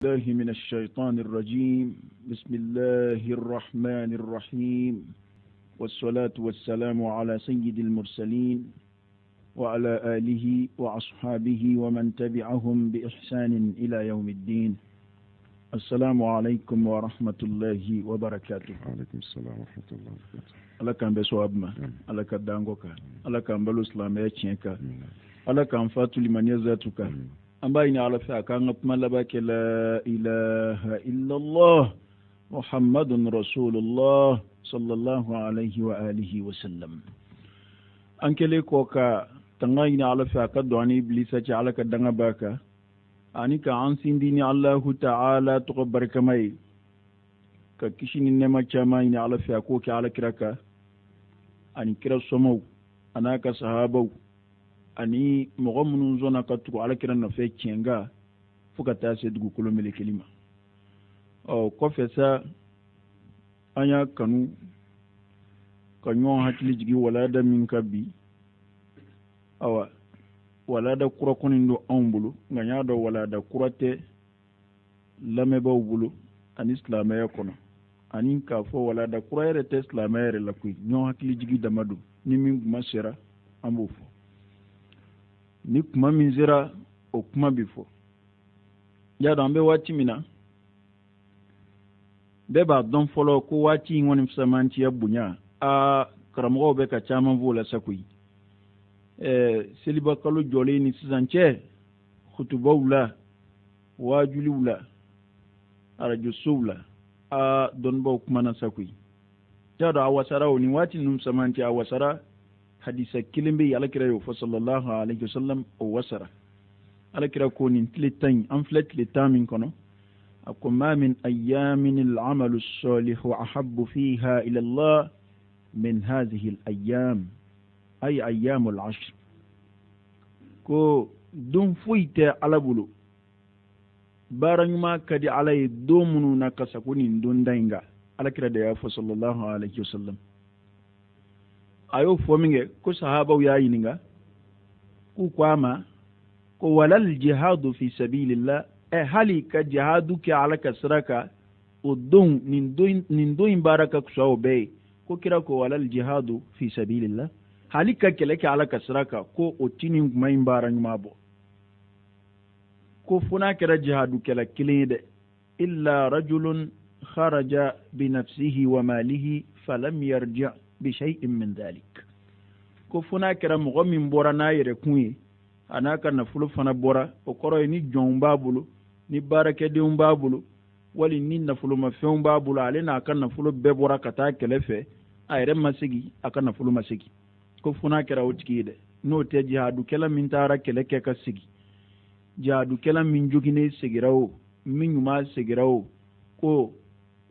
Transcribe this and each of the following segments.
الله من الشيطان الرجيم. بسم الله الرحمن الرحيم، والصلاة والسلام على سيد المرسلين وعلى آله وأصحابه ومن تبعهم بإحسان إلى يوم الدين. السلام عليكم ورحمة الله وبركاته. وعليكم السلام ورحمة الله وبركاته. Allah kan bɛ so abma, Allah kan dango ka, Allah kan balo silamɛya tiɲɛ ka, Allah kan fatu limaniya zatu ka. An b'a ɲini Ala fɛ a k'an ka kuma laban kɛ la ilaha illallah Muhammadun Rasulullah sallallahu alaihi wa alihi wa sallam. An kɛlen kɔ ka tanga ɲini Ala fɛ a ka don ani Iblisa cɛ Ala ka danga b'a kan, ani ka an sindi ni Allahu ta'ala tɔgɔ barikama ye, ka kisi ni nɛɛma caman ɲini Ala fɛ a k'o kɛ Ala kira kan, ani kira sɔmaw an'a ka sahabaw ani mɔgɔ minnu sɔnna ka tugu Ala kira nɔfɛ tiɲɛnga fo ka taa se dugukolo melekeli ma. Kɔfɛ sa an y'a kanu ka ɲɔgɔn hakili jigin walada min ka bi, walada kura kɔni don anw bolo, nka n y'a dɔn walada kura tɛ lamɛnbaaw bolo ani silamɛya kɔnɔ, ani k'a fɔ walada kura yɛrɛ tɛ silamɛya yɛrɛ la koyi, ɲɔgɔn hakili jigi dama don. Ni min kuma sera an b'o fɔ, ni kuma min sera o kuma bi fɔ. Y'a dɔn an bɛ waati min na, bɛɛ b'a dɔn fɔlɔ ko waati in kɔni fisamantiya bonya, karamɔgɔw bɛ ka caman fɔ o la sa koyi. Seliba kalo jɔlen ni sisan cɛ, kutubaw la, waajuliw la, arajosow la, dɔnnibaw kumana sa koyi. Y'a dɔn a wasara o ni waati ninnu fisamantiya a wasara hadisa kelen bɛ yen Alakira y'o fɔ sallallahu alaihi wasallam, o wasara. Alakira ko nin tile 10 an filɛ tile 10 min kɔnɔ, a ko ma min ayyamin al-amalu as-salihu ahabbu fiha ila Allah min hadhihi al-ayyam, ay ayyam al-ashr. Ko don foyi tɛ Ala bolo baara ɲuman ka di Ala ye don minnu na ka sago nin don da in kan. Alakira da y'a fɔ sallallahu alaihi wasallam. A y'o fɔ min kɛ ko sahabaw y'a ɲininka, k'u ko a ma ko walal jihadu fi sabilillah, hali ka jihadu kɛ Ala ka sira kan o don nin don in baara ka fisa o bɛɛ ye. Ko kira ko walal jihadu fi sabilillah, hali ka kɛlɛ kɛ Ala ka sira kan ko o ti nin kuma in baara ɲuman bɔ. Ko fo n'a kɛra jihadu kɛlɛ kelen ye dɛ, illa rajulun kharaja bi nafsihi wa malihi falam yarji' bi shay'in min dhalik. Ko fo n'a kɛra mɔgɔ min bɔra n'a yɛrɛ kun ye, a n'a ka nafolo fana bɔra, o kɔrɔ ye ni jɔnw b'a bolo, ni baarakɛdenw b'a bolo, wali ni nafolomafɛnw b'a bolo, ale n'a ka nafolo bɛɛ bɔra ka taa kɛlɛ fɛ, a yɛrɛ ma segin, a ka nafolo ma segin. Ko fo n'a kɛra o tigi ye dɛ, n'o tɛ jihadukɛla min taara kɛlɛ kɛ ka segin, jihadukɛla min joginnen segira o, min ɲuman segira o, ko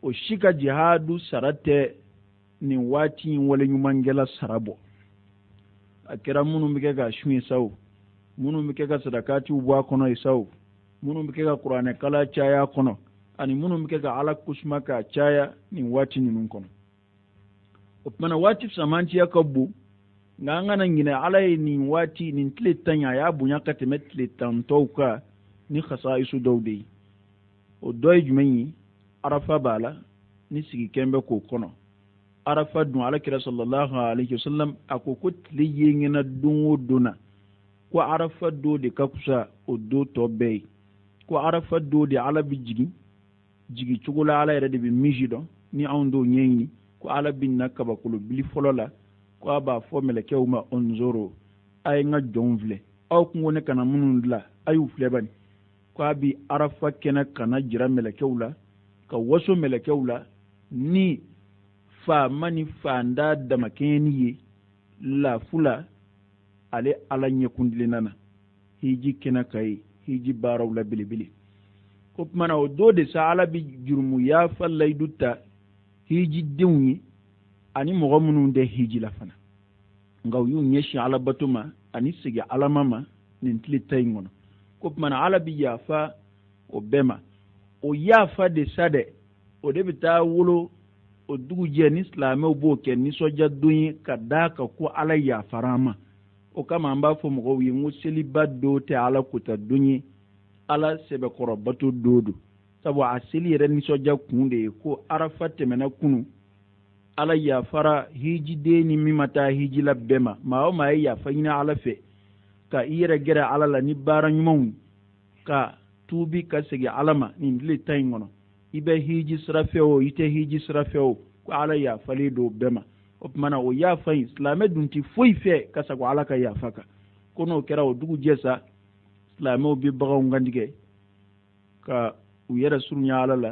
o si ka jihadu sara tɛ nin waati in wale ɲumankɛla sara bɔ. A kɛra minnu bɛ kɛ ka sun ye sa o, minnu bɛ kɛ ka sadakatiw bɔ a kɔnɔ ye sa o, minnu bɛ kɛ ka kuranɛ kala caya a kɔnɔ, ani minnu bɛ kɛ ka Ala kosuma k'a caya nin waati ninnu kɔnɔ. O tumana waati fisamantiya ka bon, nka an kana ɲinɛ Ala ye nin waati nin tile 10 a y'a bonya ka tɛmɛ tile 10 tɔw kan ni khasaisu dɔw de ye. O dɔ ye jumɛn ye? Arafa b'a la, ni sigikɛn bɛ k'o kɔnɔ. Arafa dun Alakira sallallahu alaihi wasallam a ko tile yengena don o don na, ko Arafa don de ka kusa o don tɔ bɛɛ ye. Ko Arafa don de Ala bi jigi cogo la Ala yɛrɛ de bi misi dɔn, ni anw don ɲɛɲini, ko Ala bi na kabakolo bili fɔlɔ la, ko a b'a fɔ mɛlɛkɛw ma onzoro, a ye n ka jɔnw filɛ, aw kungo ne kana minnu dilan, a y'u filɛ bani. Ko a bi Arafa kɛnɛ kana jira mɛlɛkɛw la, ka waso mɛlɛkɛw la, ni faama ni fanda damakɛɲɛni ye lafula ale Ala ɲɛkundilenna na hiji kɛnɛ ka ye, hiji baaraw la belebele. Ko tumana o don de sa Ala bi jurumu yafa layidu ta hiji denw ye ani mɔgɔ minnu tɛ hiji la fana, nka u y'u ɲɛsin Ala bato ma ani segin Alama ma nin tile 10 in kɔnɔ. Ko tumana Ala bi yafa o bɛɛ ma. O yafa de sa dɛ, o de bɛ taa wolo o dugujɛ ni silamɛw b'o kɛ nisɔndiya don ye ka da ka ko Ala yafara ma. O kama an b'a fɔ mɔgɔw ye n ko seliba don tɛ Ala kota don ye, Ala sɛbɛkɔrɔ bato don don. sabu a seli yɛrɛ nisɔndiya kun de ye ko arafa tɛmɛna kunu ala yafara hijiden ni min ma taa hiji la bɛɛ ma maa o maa ye yafa ɲini ala fɛ ka i yɛrɛ gɛrɛ ala la ni baara ɲumanw ka tuubi ka segin ala ma nin tile tan in kɔnɔ i bɛ hiji sira fɛ o i tɛ hiji sira fɛ o ko ala yafalen don bɛɛ ma o tumana o yafa in silamɛ dun ti foyi fɛ ka sago ala ka yafa kan ko n'o kɛra o dugu jɛ sa silamɛw bɛ baganw kantigɛ ka u yɛrɛ surunya ala la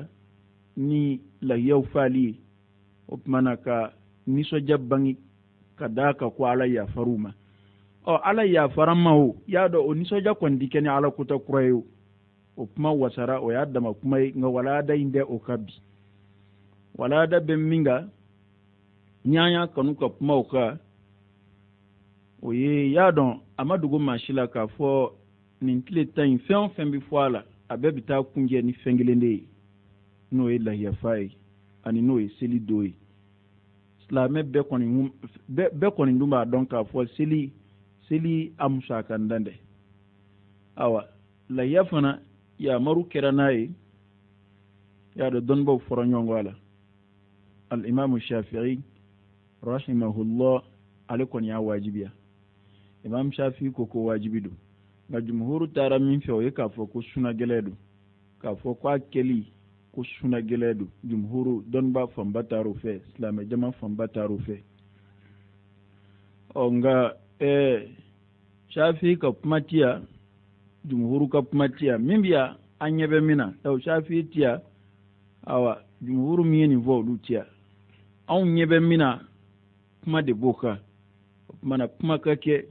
ni lahiyaw fali ye o tumana ka nisɔndiya bange ka daa ka ko ala yafar'u ma ala yafara ma o y'a dɔn o nisɔndiya kɔni ti kɛ ni ala kota kura ye o kuma wasara o y'a dama kuma ye nka walada in tɛ o ka bi walada bɛ min kan ni an y'a kanu ka kuma o kan o ye y'a dɔn a ma dogo maa si la k'a fɔ nin tile tan in fɛn o fɛn bɛ fɔ a la a bɛɛ bɛ taa kunjɛ ni fɛn kelen de ye n'o ye lahiyafa ye ani n'o ye seli don ye silamɛ bɛɛ kɔni dun b'a dɔn k'a fɔ seli a musaka dan dɛ awa lahiya fana yamaru kɛra n'a ye y'a dɔn dɔnnibaw fɔra ɲɔgɔn kɔ a la al-imamu shafi'i rahimahullah ale kɔni y'a wajibiya imam shafi'i ko wajibi don nka jumhuru taara min fɛ o ye k'a fɔ ko sunagɛlɛ don k'a fɔ ko a kɛli ko sunagɛlɛ don jumhuru dɔnniba fanba taar'o fɛ silamɛ jama fanba taar'o fɛ nka shafi'i ka kuma tiya jumhuru ka kuma tiya min bɛ yan an ɲɛ bɛ min na shafi'i tiya awa jumhuru min ye nin fɔ olu tiya anw ɲɛ bɛ min na kuma de b'o kan o tumana kuma ka kɛ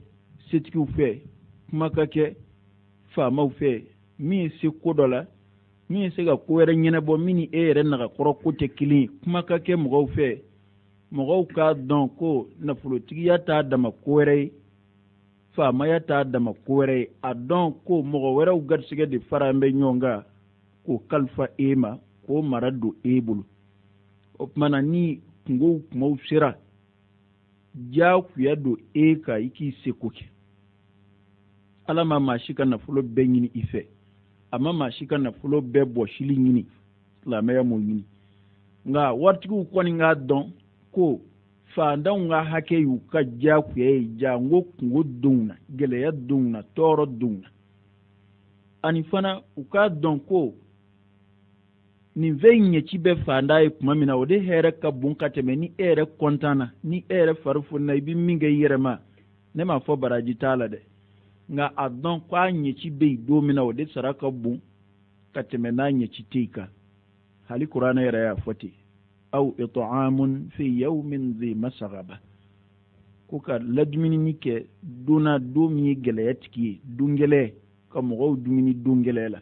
setigiw fɛ kuma ka kɛ faamaw fɛ min ye se ko dɔ la min ye se ka ko wɛrɛ ɲɛnabɔ min ni e yɛrɛ nagakɔrɔ ko tɛ kelen ye kuma ka kɛ mɔgɔw fɛ mɔgɔw k'a dɔn ko nafolotigiya t'a dama ko wɛrɛ ye faamaya t'a dama ko wɛrɛ ye a dɔn ko mɔgɔ wɛrɛw garisɛgɛ de fara bɛ ɲɔgɔn kan k'o kalifa e ma k'o mara don e bolo o tumana ni kungow kumaw sera diyagoya don e kan i k'i seko kɛ ala ma maa si ka nafolo bɛɛ ɲini i fɛ a ma maa si ka nafolo bɛɛ bɔsili ɲini silamɛya m'o ɲini nka waritigiw kɔni k'a dɔn ko faantanw ka hakɛ y'u ka diyagoya ye jango kungo denw na gɛlɛya denw na tɔɔrɔ denw na ani fana u k'a dɔn ko nin fɛn in ɲɛci bɛ faantan ye tuma min na o de hɛrɛ ka bon ka tɛmɛ ni e yɛrɛ kɔntan na ni e yɛrɛ fari fonina i bɛ min kɛ i yɛrɛ ma ne m'a fɔ baraji t'a la dɛ nka a dɔn ko a ɲɛci bɛ yen don min na o de sara ka bon ka tɛmɛ n'a ɲɛci tɛ yen kan hali kuranɛ yɛrɛ y'a fɔ ten aw it'amun fi yawmin dhi masghaba ko ka ladumuni kɛ donna don min ye gɛlɛya tigi ye don gɛlɛya ka mɔgɔw dumuni don gɛlɛya la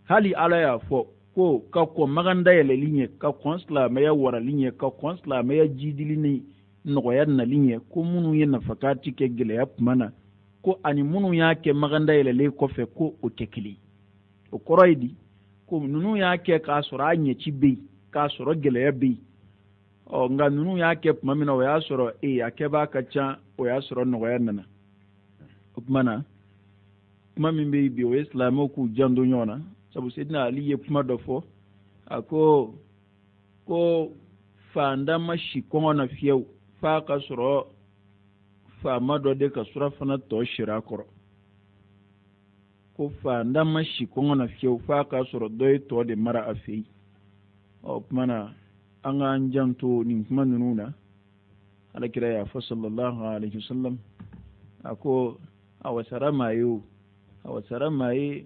hali ala y'a fɔ ko ka kɔn maganda yɛlɛli ɲɛ ka kɔn silamɛya warali ɲɛ ka kɔn silamɛya jidili ni nɔgɔya nali ɲɛ ko minnu ye nafakati kɛ gɛlɛya tuma na ko ani minnu y'a kɛ maganda yɛlɛlen kɔfɛ ko o tɛ kelen o kɔrɔ ye di ko ninnu y'a kɛ k'a sɔrɔ a ɲɛci bɛ yen k'a sɔrɔ gɛlɛya bɛ yen nka ninnu y'a kɛ tuma min na o y'a sɔrɔ a kɛbaa ka ca o y'a sɔrɔ nɔgɔya nana o tuma na kuma min bɛ yen bi o ye silamɛw k'u janto ɲɔgɔn na sabu Seydina Ali ye kuma dɔ fɔ a ko faantan ma si kɔngɔ na fiyewu f'a ka sɔrɔ faama dɔ de ka surafana tɔ siri a kɔrɔ ko faantan ma si kɔngɔ na fiyewu f'a ka sɔrɔ dɔ ye tɔ de mara a fɛ yen o tuma na an k'an janto nin kuma ninnu na alakira y'a fɔ sallallahu alaihi wasallam a ko a wasara maa ye o a wasara maa ye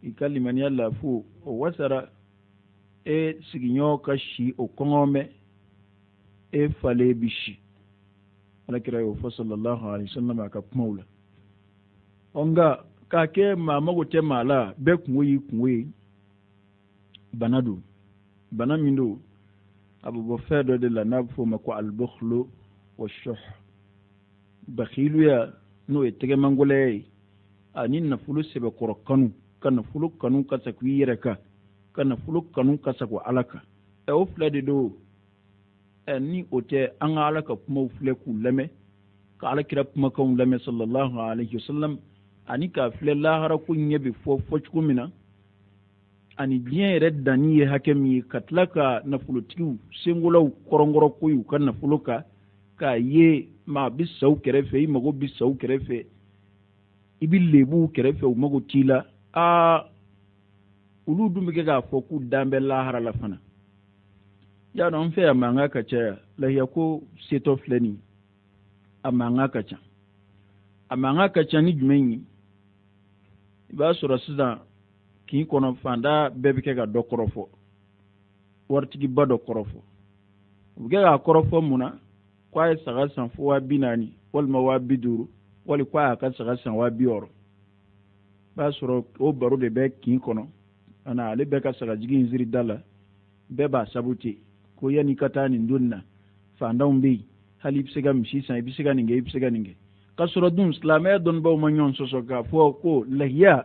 i ka limaniya lafu o wasara e sigiɲɔgɔn ka si o kɔngɔ mɛn e falen bi si alakira y'o fɔ sallallahu alaihi wasallam a ka kumaw la nka k'a kɛ maa mago tɛ maa la bɛɛ kungo y'i kungo ye bana don bana min don a bɛ bɔ fɛn dɔ de la n'a bɛ f'o ma ko albukhlu wa shuh bakhiluya n'o ye tɛgɛmangɔlɛya ye ani nafolo sɛbɛkɔrɔ kanu ka nafolo kanu ka sago i yɛrɛ kan ka nafolo kanu ka sago ala kan o fila de don ni o tɛ an ka ala ka kumaw filɛ k'u lamɛn ka alakira kumakanw lamɛn sallallahu alaihi wasallam ani k'a filɛ lahara ko ɲɛ bɛ fɔ cogo min na ani diɲɛ yɛrɛ danni ye hakɛ min ye ka tila ka nafolotigiw senkolaw kɔrɔnkɔrɔ ko y'u ka nafolo kan k'a ye maa bi sa u kɛrɛfɛ i mago bi sa u kɛrɛfɛ i bi lebu u kɛrɛfɛ u mago t'i la olu dun bɛ kɛ k'a fɔ k'u dan bɛ lahara la fana y'a dɔn an fɛ yan mankan ka caya lahiya ko setɔ filɛ nin a mankan ka ca a mankan ka ca ni jumɛn ye i b'a sɔrɔ sisan k'i kɔnɔ fanda bɛɛ bɛ kɛ ka dɔ kɔrɔfɔ waritigiba dɔ kɔrɔfɔ u bɛ kɛ k'a kɔrɔfɔ mun na k'a ye saga san fo 40,000 walima 50,000 wali k'a y'a ka saga san 60,000 i b'a sɔrɔ o baro de bɛ k'i kɔnɔ ale bɛ ka sagajigi in ziri da la bɛɛ b'a sabu ten ko yanni ka taa nin don na fandanw bɛ yen hali i bɛ se ka misi san i bɛ se ka nin kɛ i bɛ se ka nin kɛ ka sɔrɔ dun silamɛya dɔnnibaw ma ɲɔgɔn sɔsɔ k'a fɔ ko lahiya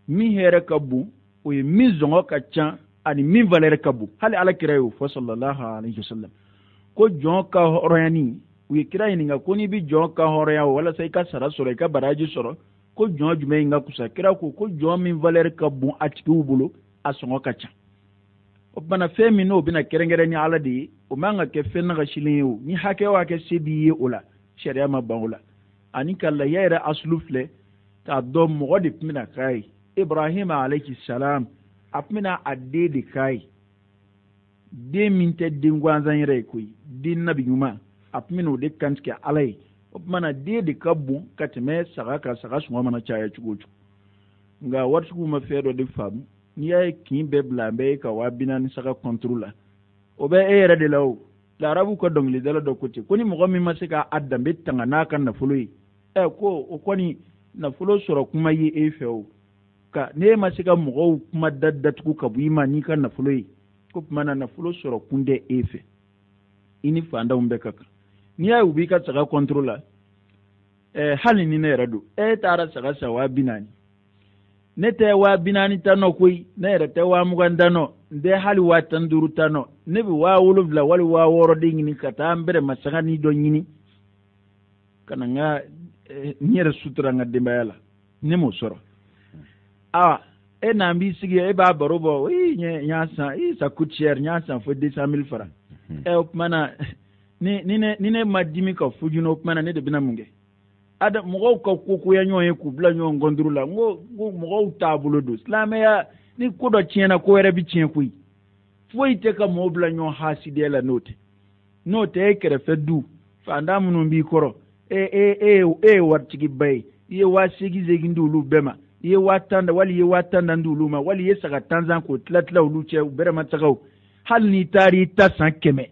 min hɛrɛ ka bon o ye min zɔngɔ ka ca ani min valeur ka bon hali ala kira y'o fɔ sallallahu alaihi wasallam ko jɔn ka hɔrɔnyani u ye kira ɲininka ko n'i bɛ jɔn ka hɔrɔnya walasa i ka sara sɔrɔ i ka baraji sɔrɔ ko jɔn jumɛn in ka kusa kira ko jɔn min valeur ka bon a tigiw bolo a sɔngɔ ka ca o bana fɛn min n'o bɛna kɛrɛnkɛrɛn ni ala de ye o man ka kɛ fɛn nagasilen ye o ni hakɛ o hakɛ se b'i ye o la sariya ma ban o la ani ka lahiya yɛrɛ asulu filɛ k'a dɔn mɔgɔ de tun bɛna k'a ye Ibrahim alayhi salam a tun bɛna a den de k'a ye den min tɛ den gansan yɛrɛ ye koyi den nabi ɲuman a tun bɛna o de kantigɛ ala ye o tumana den de ka bon ka tɛmɛ saga kan saga sɔngɔ mana caya cogo o cogo nka waritigiw ma fɛn dɔ de faamu n'i y'a ye kin bɛɛ bila an bɛ e ka 40,000 saga kɔnturu la o bɛ e yɛrɛ de la o arabu ka dɔnkilidala dɔ ko ten ko ni mɔgɔ min ma se k'a danbe tanga n'a ka nafolo ye ko o kɔni nafolo sɔrɔ kuma ye e fɛ o ka n'e ma se ka mɔgɔw kuma datugu ka bɔ i ma n'i ka nafolo ye ko tuma na nafolo sɔrɔ kun tɛ e fɛ i ni fandanw bɛɛ ka kan n'i y'a ye u b'i ka saga kɔnturu la hali ni ne yɛrɛ don e taara saga san 40,000 ne tɛ 40,000 ta nɔ koyi ne yɛrɛ tɛ 20 ta nɔ n tɛ hali 15 ta nɔ ne bɛ 70 wali 60 de ɲini ka taa n bɛrɛ masagani dɔ ɲini ka na n yɛrɛ sutura n ka denbaya la ne m'o sɔrɔ e n'an b'i sigi e b'a baro bɔ n y'a san ça coûte cher n y'a san fo 200,000 francs o tuma na ni ne ma dimi ka fujuni o tuma na ne de bɛna mun kɛ mɔgɔw ka kokoya ɲɔgɔn ye k'u bila ɲɔgɔn kɔnturu la n ko mɔgɔw t'a bolo don silamɛya ni ko dɔ tiɲɛna ko wɛrɛ bɛ tiɲɛ koyi foyi tɛ ka mɔgɔw bila ɲɔgɔn hasidiya la n'o tɛ e kɛrɛfɛ du fantan minnu b'i kɔrɔ e ye waritigiba ye i ye 8,000 di olu bɛɛ ma i ye 10,000 wali i ye 10,000 di olu ma wali i ye saga 10 k'o tila olu cɛ u bɛrɛma tagaw hali n'i taara i ta san 100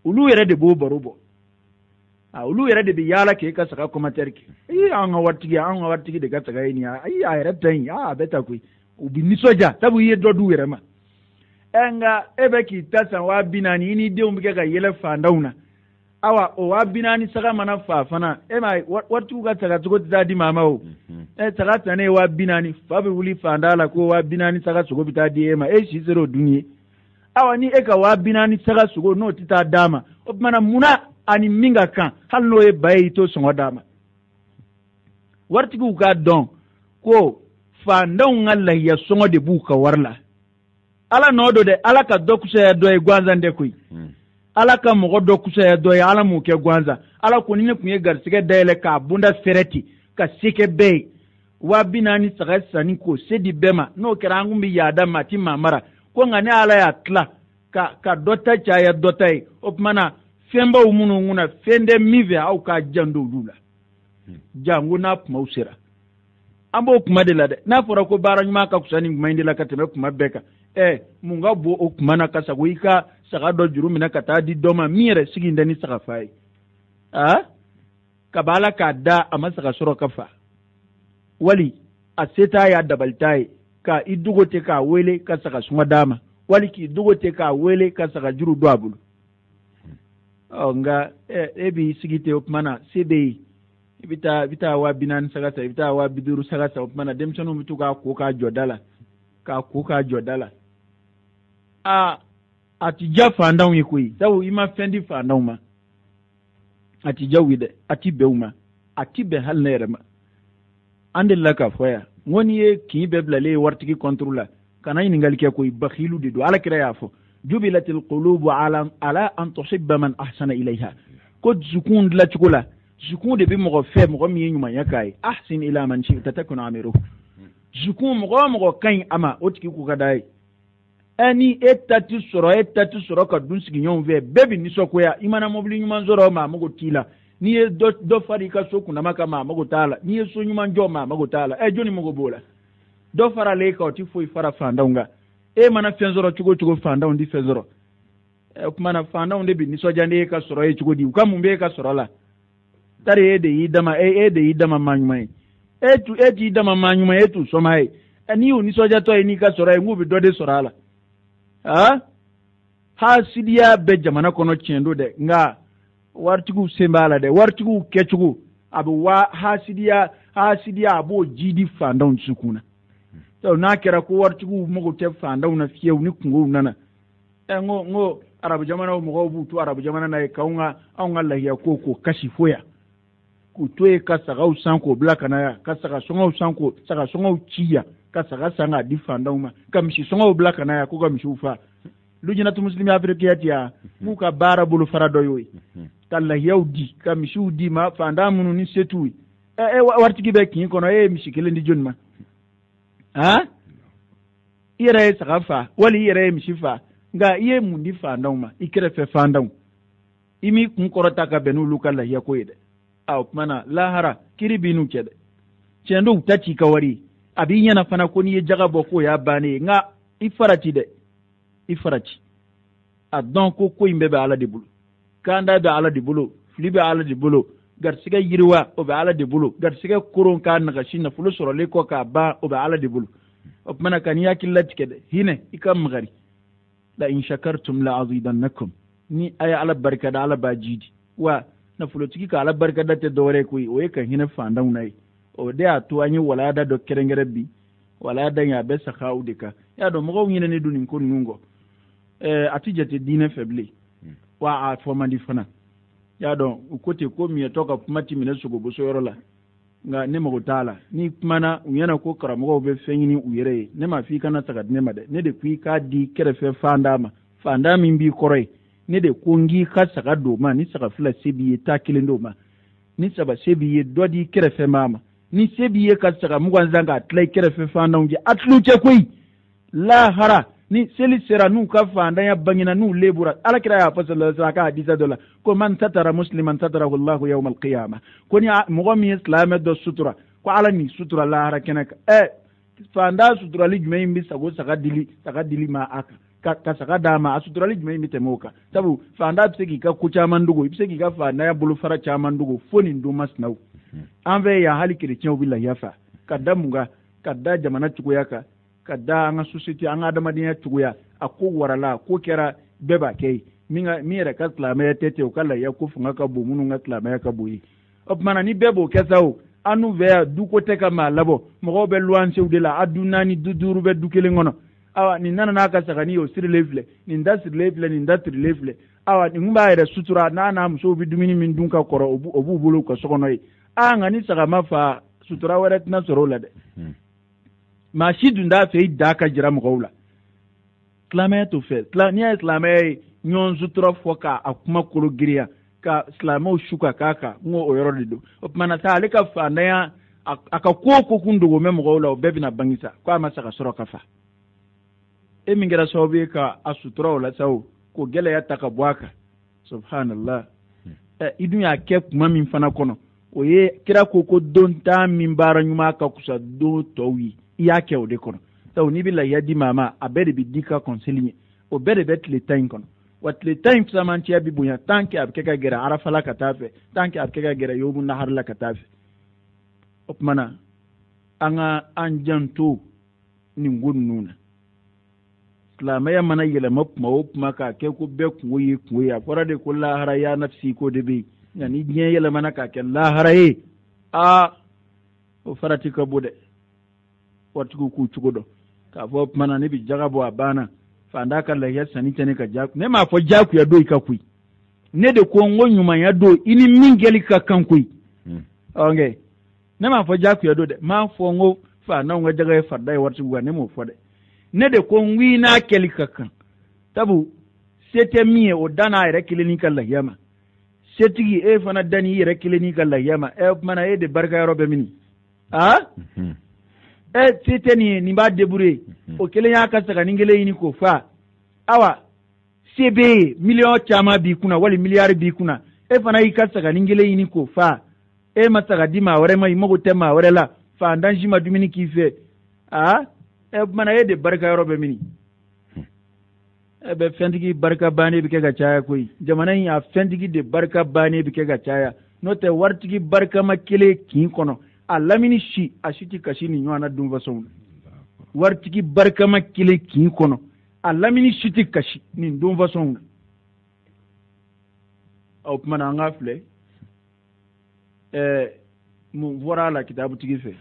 olu yɛrɛ de b'o baro bɔ olu yɛrɛ de bɛ yaala k'e ka saga commentaire kɛ an ka waritigi de ka saga ye nin a yɛrɛ ta yin a bɛ ta koyi u bɛ nisɔndiya sabu i ye dɔ d'u yɛrɛ ma nka e bɛ k'i ta san 40,000 i ni denw bɛ kɛ ka yɛlɛ fandanw na o 40,000 saga mana fa fana e ma waritigiw ka saga sogo tɛ taa di maa ma o saga sannen 40,000 fa bɛ wuli fanda la ko 40,000 saga sogo bɛ taa di e ma e si sera o dun ye ni e ka 40,000 saga sogo n'o tɛ taa d'a ma o tumana munna ani min ka kan hali n'o ye ba ye i t'o sɔngɔ d'a ma waritigiw k'a dɔn ko fandanw ka lahiya sɔngɔ de b'u ka wari la ala n'o don dɛ ala ka dɔ kusaya dɔ ye gansan tɛ koyi ala ka mɔgɔ dɔ kusaya dɔ ye ala m'o kɛ gansan ala ko ni ne tun ye garisɛgɛ dayɛlɛ k'a bonda fɛrɛ ten ka se kɛ bɛɛ ye 40,000 saga sanni k'o se di bɛɛ ma n'o kɛra an kun bɛ yaada ma a ti maa mara ko nka ne ala y'a tila ka dɔ ta caya dɔ ta ye o tuma na fɛnbaw minnu kunna fɛn tɛ min fɛ aw k'a jan d'olu la jango n'a kumaw sera an b'o kuma de la dɛ n'a fɔra ko baara ɲuman ka fisa nin kuma in de la ka tɛmɛ kuma bɛɛ kan mun ka bɔ o kuma na ka sago i ka saga dɔ juru minɛ ka taa di dɔ ma min yɛrɛ sigi tɛ ni saga fa ye ka b'a la k'a da a ma saga sɔrɔ ka fa wali a se t'a ye a dabali t'a ye ka i dogo tɛ k'a wele ka saga suma d'a ma wali k'i dogo tɛ k'a wele ka saga juru don a bolo nka e b'i sigi ten o tuma na se bɛ yen i bɛ taa 40,000 saga san i bɛ taa 50,000 saga san o tuma na denmisɛnninw bɛ to k'a ko k'a jɔ da la a ti diya fandanw ye koyi sabu i ma fɛn di fandanw ma a ti diya u ye dɛ a ti bɛn u ma a ti bɛn hali ne yɛrɛ ma an delila k'a fɔ yan n ko n'i ye kin bɛɛ bilalen ye waritigi kɔnturu la kana ɲininkali kɛ koyi bakhilu de do alakira y'a fɔ jubilatil qulubu ala an tuhibba man ahsana ilayha ko dusukun dilancogo la dusukun de bɛ mɔgɔ fɛ mɔgɔ min ye ɲumanya k'a ye ahsin ila man shi'ta takun amiruhu dusukun mɔgɔ o mɔgɔ ka ɲi a ma o tigi ko ka d'a ye ni e ta ti sɔrɔ ka dun sigi ɲɔgɔn fɛ bɛɛ bɛ nisɔngoya i mana mobili ɲuman sɔrɔ maa mago t'i la n'i ye dɔ fara i ka so kunnama kan maa mago t'a la n'i ye so ɲuman jɔ maa mago t'a la jɔnni mago b'o la dɔ farala e kan o ti foyi fara fantanw kan e mana fɛn sɔrɔ cogo o cogo fantanw ti fɛn sɔrɔ o kumana fantanw de bɛ nisɔndiya n'e ka sɔrɔ ye cogo di u ka mun b'e ka sɔrɔ la tari e de y'i dama maa ɲuman ye e t'i dama maa ɲuman ye e t'u sɔnma ye n'i y'u nisɔndiyatɔ ye n'i ka sɔrɔ ye n k'u bɛ dɔ de sɔrɔ a la hasidiya bɛ jamana kɔnɔ tiɲɛ don dɛ nka waritigiw sen b'a la dɛ waritigiw kɛcogo a bɛ hasidiya a b'o ji di fantanw dusukun na n'a kɛra ko waritigiw mago tɛ fantanw na fiyewu ni kungow nana n ko arabu jamanaw mɔgɔw b'u to arabu jamana na ye k'anw ka lahiya ko kasi foya k'u to yen ka sagaw san k'o bila ka na yan ka sagasɔngɔw san k'o sagasɔngɔw ci yan ka saga san k'a di fantanw ma ka misisɔngɔw bila ka na yan ko ka misiw faa lujinatu muslimi afirikiya ti yan m'u ka baara bolo fara dɔ y'o ye ka lahiyaw di ka misiw di ma fantan minnu ni se t'u ye waritigi bɛ kin kɔnɔ e ye misi kelen di jɔnni ma i yɛrɛ ye saga faa wali i yɛrɛ ye misi faa nka i ye mun di fantanw ma i kɛrɛfɛ fantanw i m'i kun kɔrɔta ka bɛn n'olu ka lahiya ko ye dɛ o kumana lahara kiri b'i n'u cɛ dɛ tiɲɛ don u ta ci ka wari a b'i ɲɛna fana ko n'i ye jaga bɔ k'o y'a bannen ye nka i farati dɛ i farati a dɔn ko in bɛɛ bɛ ala de bolo kanda bɛ ala de bolo fili bɛ ala de bolo garisigɛ yiriwa o bɛ ala de bolo garisigɛ koron k'a nagasi nafolo sɔrɔlen kɔ k'a ban o bɛ ala de bolo o kumana ka n'i hakili latigɛ dɛ hinɛ i ka magari la in shakartum la azidannakum ni a ye ala barikada ala b'a ji di wa nafolotigi ka ala barikada tɛ dɔwɛrɛ koyi o ye ka hinɛ fantanw na ye o de y'a to an ye walanda dɔ kɛrɛnkɛrɛn bi walanda in a bɛ sagaw de kan i y'a dɔn mɔgɔw ɲinɛnen don nin ko ninnu kɔ a ti jate diinɛ fɛ bilen wa a fɔ man di fana i y'a dɔn u ko ten ko miyɛtɔ ka kuma ti minɛ sogobosoyɔrɔ la nka ne mago t'a la n'i kumana u ɲɛna ko karamɔgɔw bɛ fɛn ɲini u yɛrɛ ye ne ma fɔ i kana saga di ne ma dɛ ne de ko i k'a di kɛrɛfɛ fantan ma fantan min b'i kɔrɔ ye ne de ko n k'i ka saga d'o ma ni saga fila se b'i ye taa kelen d'o ma ni saba se b'i ye dɔ di kɛrɛfɛ maa ma ni se b'i ye ka saga mugan zan k'a tila i kɛrɛfɛ fantanw cɛ a tilu cɛ koyi lahara ni seli sera n'u ka fandanya bangina n'u lebura alakira y'a fɔ sallallahu alaihi wasallam ka hadisa dɔ la ko man satara musliman satarahu Allahu yawm al-qiyamah ko ni mɔgɔ min ye silamɛ dɔ sutura ko ala ni sutura lahara kɛnɛ kan fanda suturali jumɛn in bɛ saga dili ma a kan ka saga d'a ma a suturali jumɛn in bɛ tɛmɛ o kan sabu fanda bɛ se k'i ka ko caman dogo i bɛ se k'i ka fandanya bolofara caman dogo fo nin don masinaw an fɛ yan hali kerecɛnw bɛ lahiya fa ka da mun kan ka da jamana cogoya kan ka da an ka société an ka adamadenya cogoya a ko warala ko kɛra bɛɛ b'a kɛ ye min yɛrɛ ka silamɛya tɛ ten o ka lahiya ko fanga ka bon minnu ka silamɛya ka bon ye o tumana ni bɛɛ b'o kɛ sa o an n'u fɛ yan du ko tɛ ka maa labɔ mɔgɔw bɛ luwansew de la a du naani du duuru bɛ du kelen kɔnɔ awa nin nana n'a ka sagani ye o sirilen filɛ nin da sirilen filɛ nin da sirilen filɛ awa nin kun b'a yɛrɛ sutura n'a musow bɛ dumuni min dun ka kɔrɔ o b'u bolo ka so kɔnɔ ye nka ni saga ma fa sutura wɛrɛ tɛna sɔrɔ o la dɛ maa si dun t'a fɛ i da ka jira mɔgɔw la silamɛya t'o fɛ n'i y'a ye silamɛya ye ɲɔgɔn sutura fɔ k'a kuma kolo giriya ka silamɛw su ka k'a kan n ko o yɔrɔ de don o tumana sa ale ka fandanya a ka ko o ko kun dogo mɛ mɔgɔw la o bɛɛ bɛna bange sa ko a ma saga sɔrɔ ka fa e min kɛra sababu ye ka a sutura o la sa o k'o gɛlɛya ta ka bɔ a kan subhanallah i dun y'a kɛ kuma min fana kɔnɔ o ye kira ko don ta min baara ɲuman ka kusa don tɔw ye i y'a kɛ o de kɔnɔ sabu n'i bɛ lahiya di maa ma a bɛɛ de bɛ di ka kɔnseli ye o bɛɛ de bɛ tile tan in kɔnɔ wa tile tan in fisamanciya bɛ bonya tant que a bɛ kɛ ka gɛrɛ arafa la ka taa fɛ tant que a bɛ kɛ ka gɛrɛ yomu nahari la ka taa fɛ o tumana an ka an janto nin ko ninnu na silamɛya mana yɛlɛma kuma o kuma k'a kɛ ko bɛɛ kungo ye a fɔra de ko lahara ya nafsi ko de bɛ yen nka ni diɲɛ yɛlɛmana k'a kɛ lahara ye o farati ka bon dɛ waritigiw k'u cogo dɔn k'a fɔ o tumana ne bɛ jaga bɔ a banna fanda ka lahiya sanni tɛ ne ka jaku ne m'a fɔ jakuya don i ka koyi ne de ko n ko ɲumanya don i ni min kɛli ka kan koyi ne m'a fɔ jakuya don dɛ m'a fɔ n ko fandaw ka jaga ye farida ye waritigiw kan ne m'o fɔ dɛ ne de ko ngwina keli kakan tabu sete miye o dana ire kilini ka lahiya ma setigi e fana dani ire kilini ka lahiya ma e mana e de barka yaro be mini sete ni ba debure o kelen ya ka saka ningele yini ko fa awa sebe million chama bi kuna wali miliyar bi kuna e fana yi ka saka ningele yini ko fa e masaka di ma wore mai mago te ma wore la fa ndan shi ma dumini kife e mana e de barka yaro be mini e be fendigi barka bane bi ke ga chaya koy jamana ya fendigi de barka bane bi ke ga chaya no te wartigi barka makele kin kono alamini shi ashiti kashi ni nywana dum vason wartigi barka makele kin kono alamini shiti kashi ni dum vason au mana ngafle mu vora la kitabu tigi fe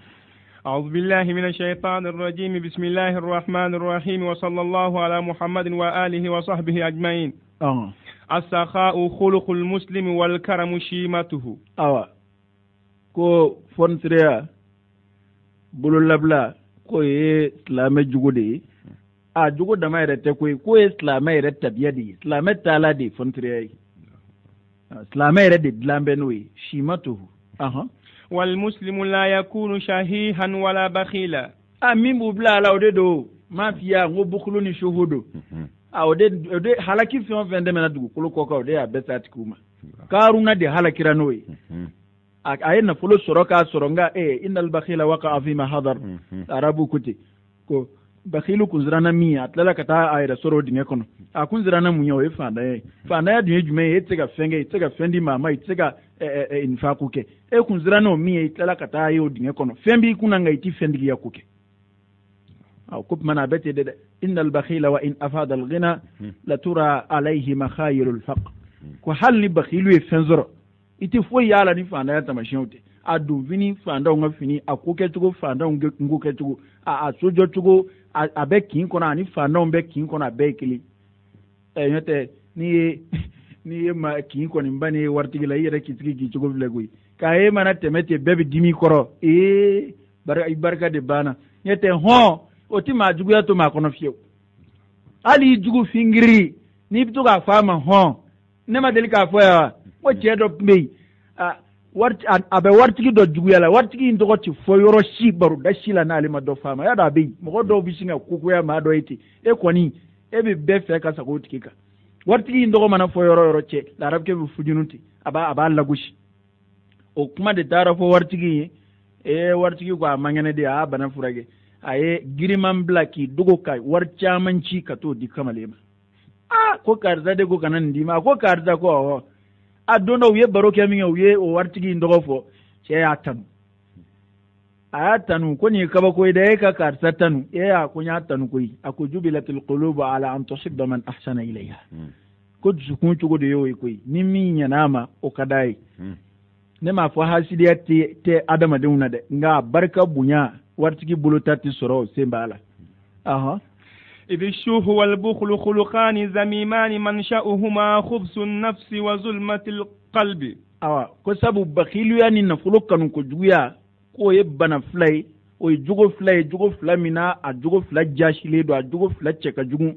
أعوذ بالله من الشيطان الرجيم بسم الله الرحمن الرحيم وصلى الله على محمد وآله وصحبه أجمعين السخاء خلق المسلم والكرم شيمته ko fontrea bulu labla ko ye islame jugode a jugo da mai rete ko ye islame rete tabiya di islame tala di fontrea islame rete dlambe noy shimatuhu والمسلم لا يكون شهيها ولا بخيلا min bu bla la ode do ma fiya ngo bukulu ni shuhudu ode halaki fi on vende mena dugu kolo ko ode ya besat kuma karuna de halakira noy ayena fulo soroka soronga innal bakhila waqa fi ma hadar arabu kuti ko bakhilu kunzirana mi atlala kata ayra soro dinge kono akunzirana munyo e fanda ya dinge jume etega fenge etega fendi mama etega infaku ke kunzirana mi atlala kata ayo dinge kono fembi kuna ngaiti fendi ya kuke au kup mana bete de innal bakhila wa in afada al ghina la tura alayhi makhayilul faq ko hal ni bakhilu e fenzoro iti fo yala ni fanda ya tamashote adu vini fanda nga fini akuke tugo fanda nguke tugo a sojo tugo a be kin kono ani fanda be kin kono be kili yote ni ma kin kono mbani wartigi la yere kitigi ki tugo vlegui ka mana temete bebe dimi koro baraka de bana yote oti ma jugu ya to ma kono fiyo ali jugu fingiri ni bitu ka fama ne ma delika fo ya o chedo mbei abe wartigi do juguyala wartigi ndogo ti foyoro shi baru da shila na alima do fama ya da be mo do bisinga kuku ya ma do iti koni be be fe ka sa ko tikika wartigi ndogo mana foyoro yoro che la rabke bu fujununti aba lagushi o kuma de dara fo wartigi wartigi ko amangene de bana furage giriman blaki dugo kai warchamanci ka to di kamalema ko karza de go kanan di ma ko karza ko adono uye baroke minga uye o wartigi ndogo fo che atanu ko ni kaba ko ida ka karsa tanu ko nya tanu ko ako jubilatul qulub ala an tusibba man ahsana ilayha ko zukun tugo de yo ko ni minya nama o kadai ne ma fo hasidiya te adama de una de nga barka bunya wartigi bulutati soro sembala إذ الشوه والبخل خلقان زميمان منشأهما خبث النفس وظلمة القلب ko sabu bakhilu yani na fulo kanu ko juya ko bana flay o jugo flamina a jugo fla jashile do a jugo fla cheka jugu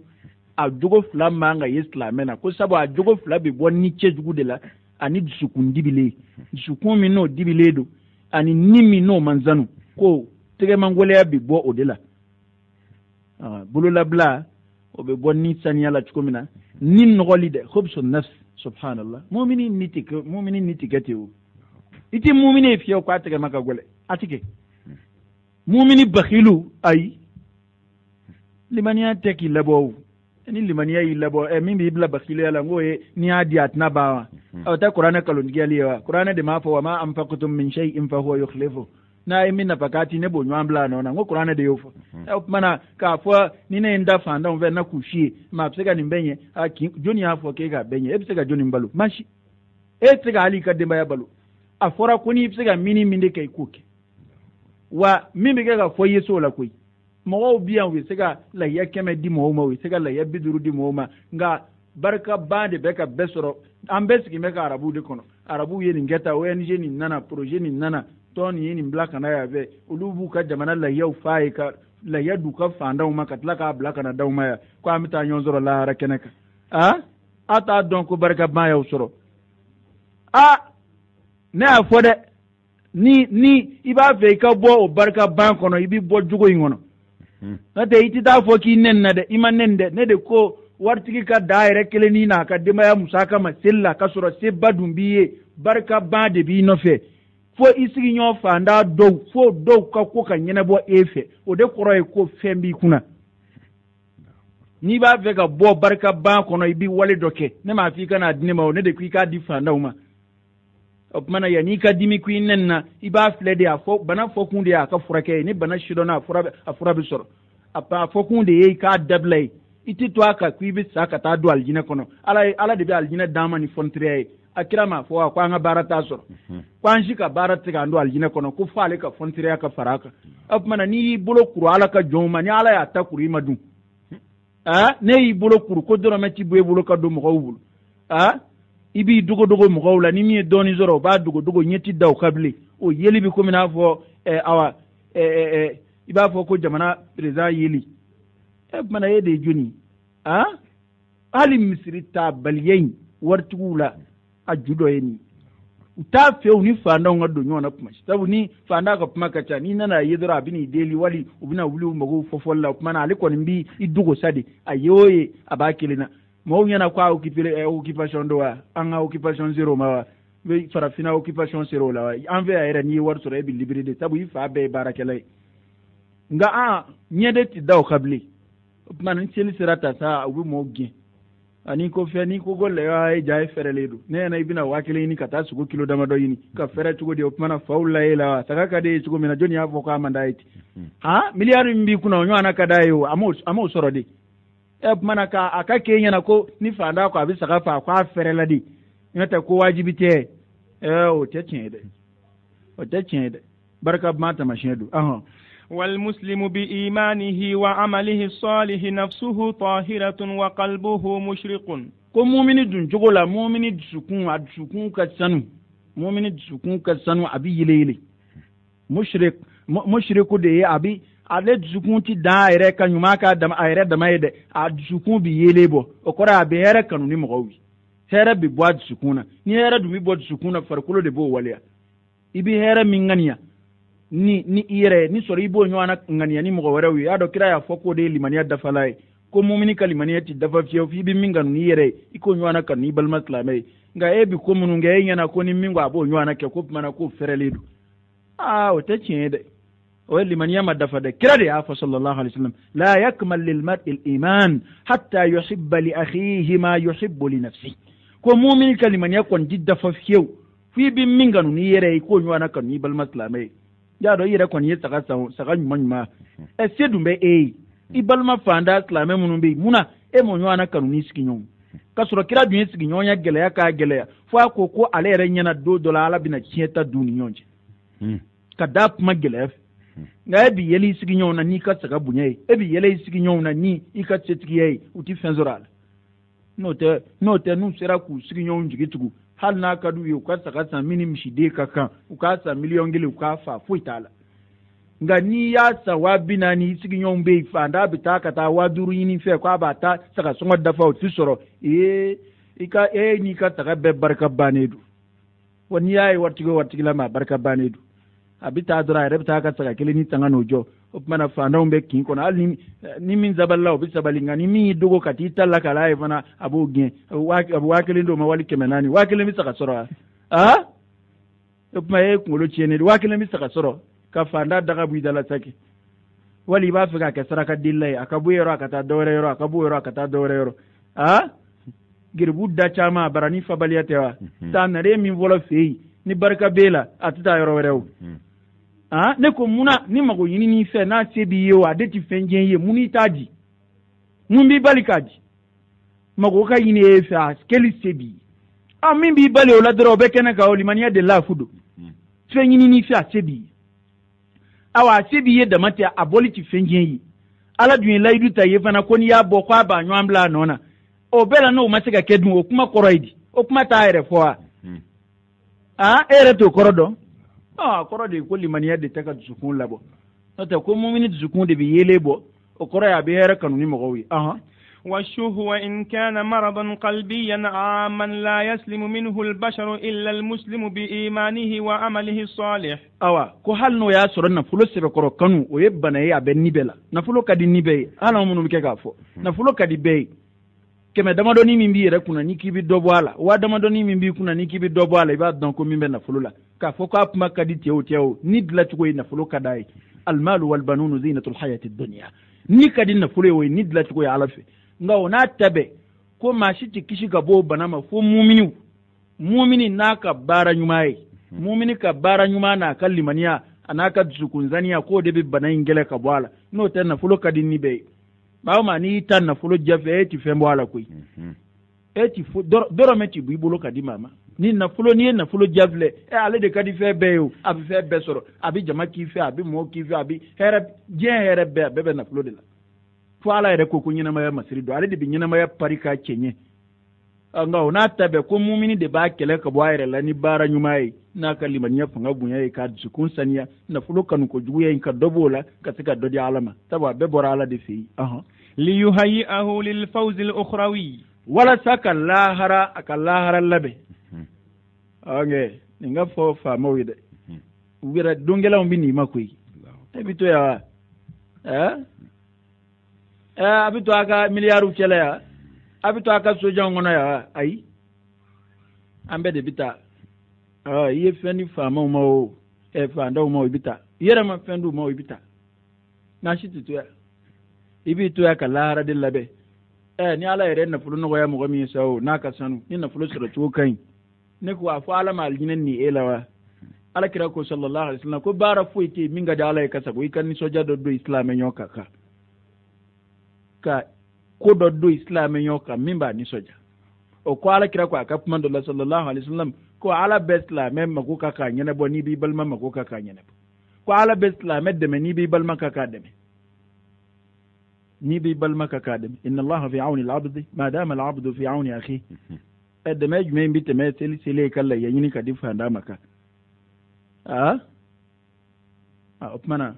a jugo fla manga islamena ko sabu a jugo fla be bonni che jugu de la ani dusukun dibile dusukun mi no dibile do ani nimi no manzanu ko tege mangole ya be bo odela bulu labla o be bonni saniya la chukomina nin nogoli de khubsun nafs subhanallah mu'mini nitikati o iti mu'mini fiyo ko atake maka gole atike mu'mini bakhilu ay limaniya teki labo ni limaniya yi labo min bi bla bakhilu yala ngoye ni adi atna bawa o ta qur'ana kalon galiwa qur'ana de ma fa wa ma anfaqtum min shay'in fa huwa yukhlifu na min na pakati ne bo nywambla no na ngo qur'ana de yofo mana ka fo ni ne nda fanda on ve na kushie ma psega ni benye joni afo ke ga benye psega joni mbalo mashi psega ali ka demba ya balo afora kuni psega mini minde kai kuke wa mimi ga fo yeso la koi mo biyan we sega la yakeme di mo we sega la yabiduru di mo nga barka bande beka besoro ambesiki meka arabu de kono arabu yeni ngeta ONG ni nana projet ni nana ton yini black na ya ve ulubu ka jamana la yau fae ka la yadu ka fanda uma ka tla ka bla kana da uma ya ko amita nyon zoro la ra keneka ata don ko barka ba ya usoro ne afode ni iba fe ka bo o barka ban kono ibi bo jugo ngono na te itita fo ki nen na de iman nen de ne de ko wartiki ka daire kele ni na ka dema ya musaka masilla ka soro se badum biye barka ba de bi no fe fo isigi nyo fanda do fo do ka ko ka nyene bo efe o de koro e ko fembi kuna ni ba fe ka bo barka ba kono ibi wale doke ne ma fi kana adine ma o ne de ku ka di fanda uma mana ya ni ka dimi kuin nen na iba flede a fo bana fo kunde ya ka furake ni bana shidona afura bi soro apa fo kunde yi ka dablay iti to aka ku bi saka ta do aljina kono ala de bi aljina dama ni fontre akirama fo ko anga barata soro kwanji ka barata ka ndo aljina kono ku fale ka fontre ka faraka mana ni bolo kuru ala ka joma ni ala ya ta kuru madu ne yi bolo kuru ko doro meti bu bolo ka do mo wulu ibi dogo mo la ni mi doni zoro ba dogo nyeti daw kabli o yeli bi ko mina fo awa iba fo ko jamana preza yeli mana yede juni ali misri ta balyen wartugula ajudo yeni uta fe uni fanda ngado nyona kuma sabu ni fanda ka kuma kacha ni nana yedora bini deli wali ubina wuli mago fofolla kuma na aliko nimbi idugo sadi ayoye abakilina mo nyana kwa occupation do anga occupation zero ma be farafina occupation zero la anve ayra ni war sore bi librede sabu ifa be barakalay nga nyede ti daw kabli man cheli serata sa ubi mo gi ani ko fe ni ko golle ay jay fereledu ne na ibina wakile ni kata sugo kilo dama do yini ka fere tugo de opmana faula ila saka kade sugo mina joni afo ka mandaiti miliyari mbi kuna nywana kadayo amo sorode mana ka aka kenya na ko ni fanda ko abi saka fa kwa ferela di ngata ko wajibi te o te chede barka mata mashedu والمسلم بإيمانه وعمله الصالح نفسه طاهرة وقلبه مشرق ko mu'mini dun jogola mu'mini dusukun ka sanu abi yele mushriku de abi ale dusukun ti da ere kan nyuma ka da ayre da mayde a dusukun bi yele bo okora abi here kanu ni mogawi here bi bo dusukuna ni here du mi bo dusukuna farkulo de bo waliya ibi here mingania ni ire ni sori bo nywana ngania ni mogawara wi ado kira ya foko de limaniya da falai ko mumini kalimaniya ti dafa fiyo fi bi minganu ni ire iko nywana kan ni bal maslame nga ebi ko munu nga yenya ko ni mingo abo nywana ke ko mana ko fereledu o te chede o limaniya ma dafa de kira de afa sallallahu alaihi wasallam la yakmal lil mar'i al iman hatta yuhibba li akhihi ma yuhibbu li nafsihi ko mumini kalimaniya kon di dafa fiyo fi bi minganu ni ire ko nywana kan ni bal maslame ya do yire kon yi saka nyuma sedumbe ibalma fanda islame munumbe muna mo nywana kanu ni sikinyon kasuro kira dunye sikinyon ya gele ya ka gele ya fo ko ale renyana do dola ala bina chieta duniyonje kada kuma gele nga ebi yeli sikinyon na ni ka saka bunye ebi yeli sikinyon na ni ika tsetkiye uti fenzoral note nu sera ku sikinyon jigitugu hal na kadu yo ka saka sa minim shide kaka uka sa million gele uka fa fuitala nga ni ya sa wabina ni sigi nyon be fanda bitaka ta waduru yini fe kwa bata saka songo dafa uti soro ika ni ka saka be barka banedu woni yayi wartigo la ma barka banedu abita dura rebta ka saka kile ni tanga nojo opmana fanda umbe kin kono al ni min zaballa obi sabalinga ni mi dogo katita la kala e fana abu gen abu wakile ndo ma wali kemenani wakile mi saka soro opma ngolo chiene wakile mi saka soro ka fanda daga bu dala sake wali ba fi ka saraka dillai akabu yero akata dore akata dore girbu da chama barani fabaliyata ta nare min vola fei ni barka bela atita yero rew ne ko muna ni mago yini ni fe na sebi yo adeti fenjen ye muni taji mun bi balikaji mago ka yini e fa skeli sebi min bi bale o la dro be kena ka o limaniya de la fudo fe yini ni fa sebi awa sebi ye damati aboli ti fenjen yi ala dun laidu ta ye fana ko ni ya bo kwa ba nwan bla nona o bela no ma sega kedun o kuma koroidi o kuma ta ere fo ere to korodo korode ko limaniya de taka sukun labo ata ko mu'mini dusukun de bi yele bo o koro ya be here kanu ni mo wi والشوه وإن كان مرضا قلبيا عاما لا يسلم منه البشر إلا المسلم بإيمانه وعمله الصالح أوا كهل نو يا سورة نفلو سبكرو كانوا ويبنا يا بني بلا نفلو كدي نبي أنا منو بكافو نفلو كدي بي كما دمادوني من بي ركونا نيكي بي دوبوالا ودمادوني من بي كونا نيكي بي دوبوالا يبقى دونكو من بنا فلولا كافو كاب ما كدي تيو ندلا تقوي نفلو كداي المال والبنون زينة الحياة الدنيا نيكادي نفلو وي ندلا تقوي على في nga ona tabe ko mashi tikishi gabo banama fo mumini naka bara nyumaye mumini ka bara nyuma na kallimaniya anaka zukunzaniya ko de be banayin gele ka bwala no tan na fulo kadini be ba ma ni tan na fulo jafe ti fembo ala koi eti fu doro meti bu ibulo kadima ma ni na fulo javle ale de kadi fe be o abi fe be soro abi jama ki fe abi mo ki fe abi here be na fulo de la fala yɛrɛ ko ɲɛnamaya masiri don ale de bɛ ɲɛnamaya pari k'a cɛɲɛ nka o n'a ta bɛɛ ko mumini de b'a kɛlɛ ka bɔ a yɛrɛ la ni baara ɲuman ye n'a ka limaniya fanga bonya ye k'a dusukun saniya nafolo kanu ko juguya in ka dɔ b'o la ka se ka dɔ di ala ma sabu a bɛɛ bɔra ala de fɛ yen liyuhayyi'ahu lilfawzi al-ukhrawi walasa ka lahara a ka lahara labɛn nin ka fɔ faamaw ye dɛ u yɛrɛ dongɛlaw bɛ nin ma koyi e bɛ to yan wa abi to aka miliyaru cɛla ya abi to aka sojan kɔnɔ ya ayi an bɛɛ de bɛ taa i ye fɛn di faamaw ma o faandaw ma o i bɛ taa i yɛrɛ ma fɛn di u ma o i bɛ taa n'a si tɛ to yan i b'i to yan ka lahara de labɛn ni ala yɛrɛ nafolo nɔgɔya mɔgɔ min ye sa o n'a ka sanu ni nafolo sɔrɔ cogo ka ɲi ne ko a fɔ ala ma alijinɛ ni e la wa ala kira ko sallallahu alaihi wasallam ko baara foyi tɛ yen min ka di ala ye ka sago i ka nisɔndiya dɔ don isilamɛ ɲɔgɔn kan ka ko dɔ don isilamɛ ɲɔgɔn kan min b'a nisɔndiya o ko ala kira ko a ka kuma dɔ la sallallahu alaihi wasallam ko ala bɛ silamɛ mako ka k'a ɲɛnabɔ n'i b'i balima mako ka k'a ɲɛnabɔ ko ala bɛ silamɛ dɛmɛ n'i b'i balima ka k'a dɛmɛ n'i b'i balima ka k'a dɛmɛ inna allaha fi awni al-abdi ma dama al-abdu fi awni akhi dɛmɛ jumɛn bi tɛmɛ seli ka la ɲini ka di fanda ma kan o kumana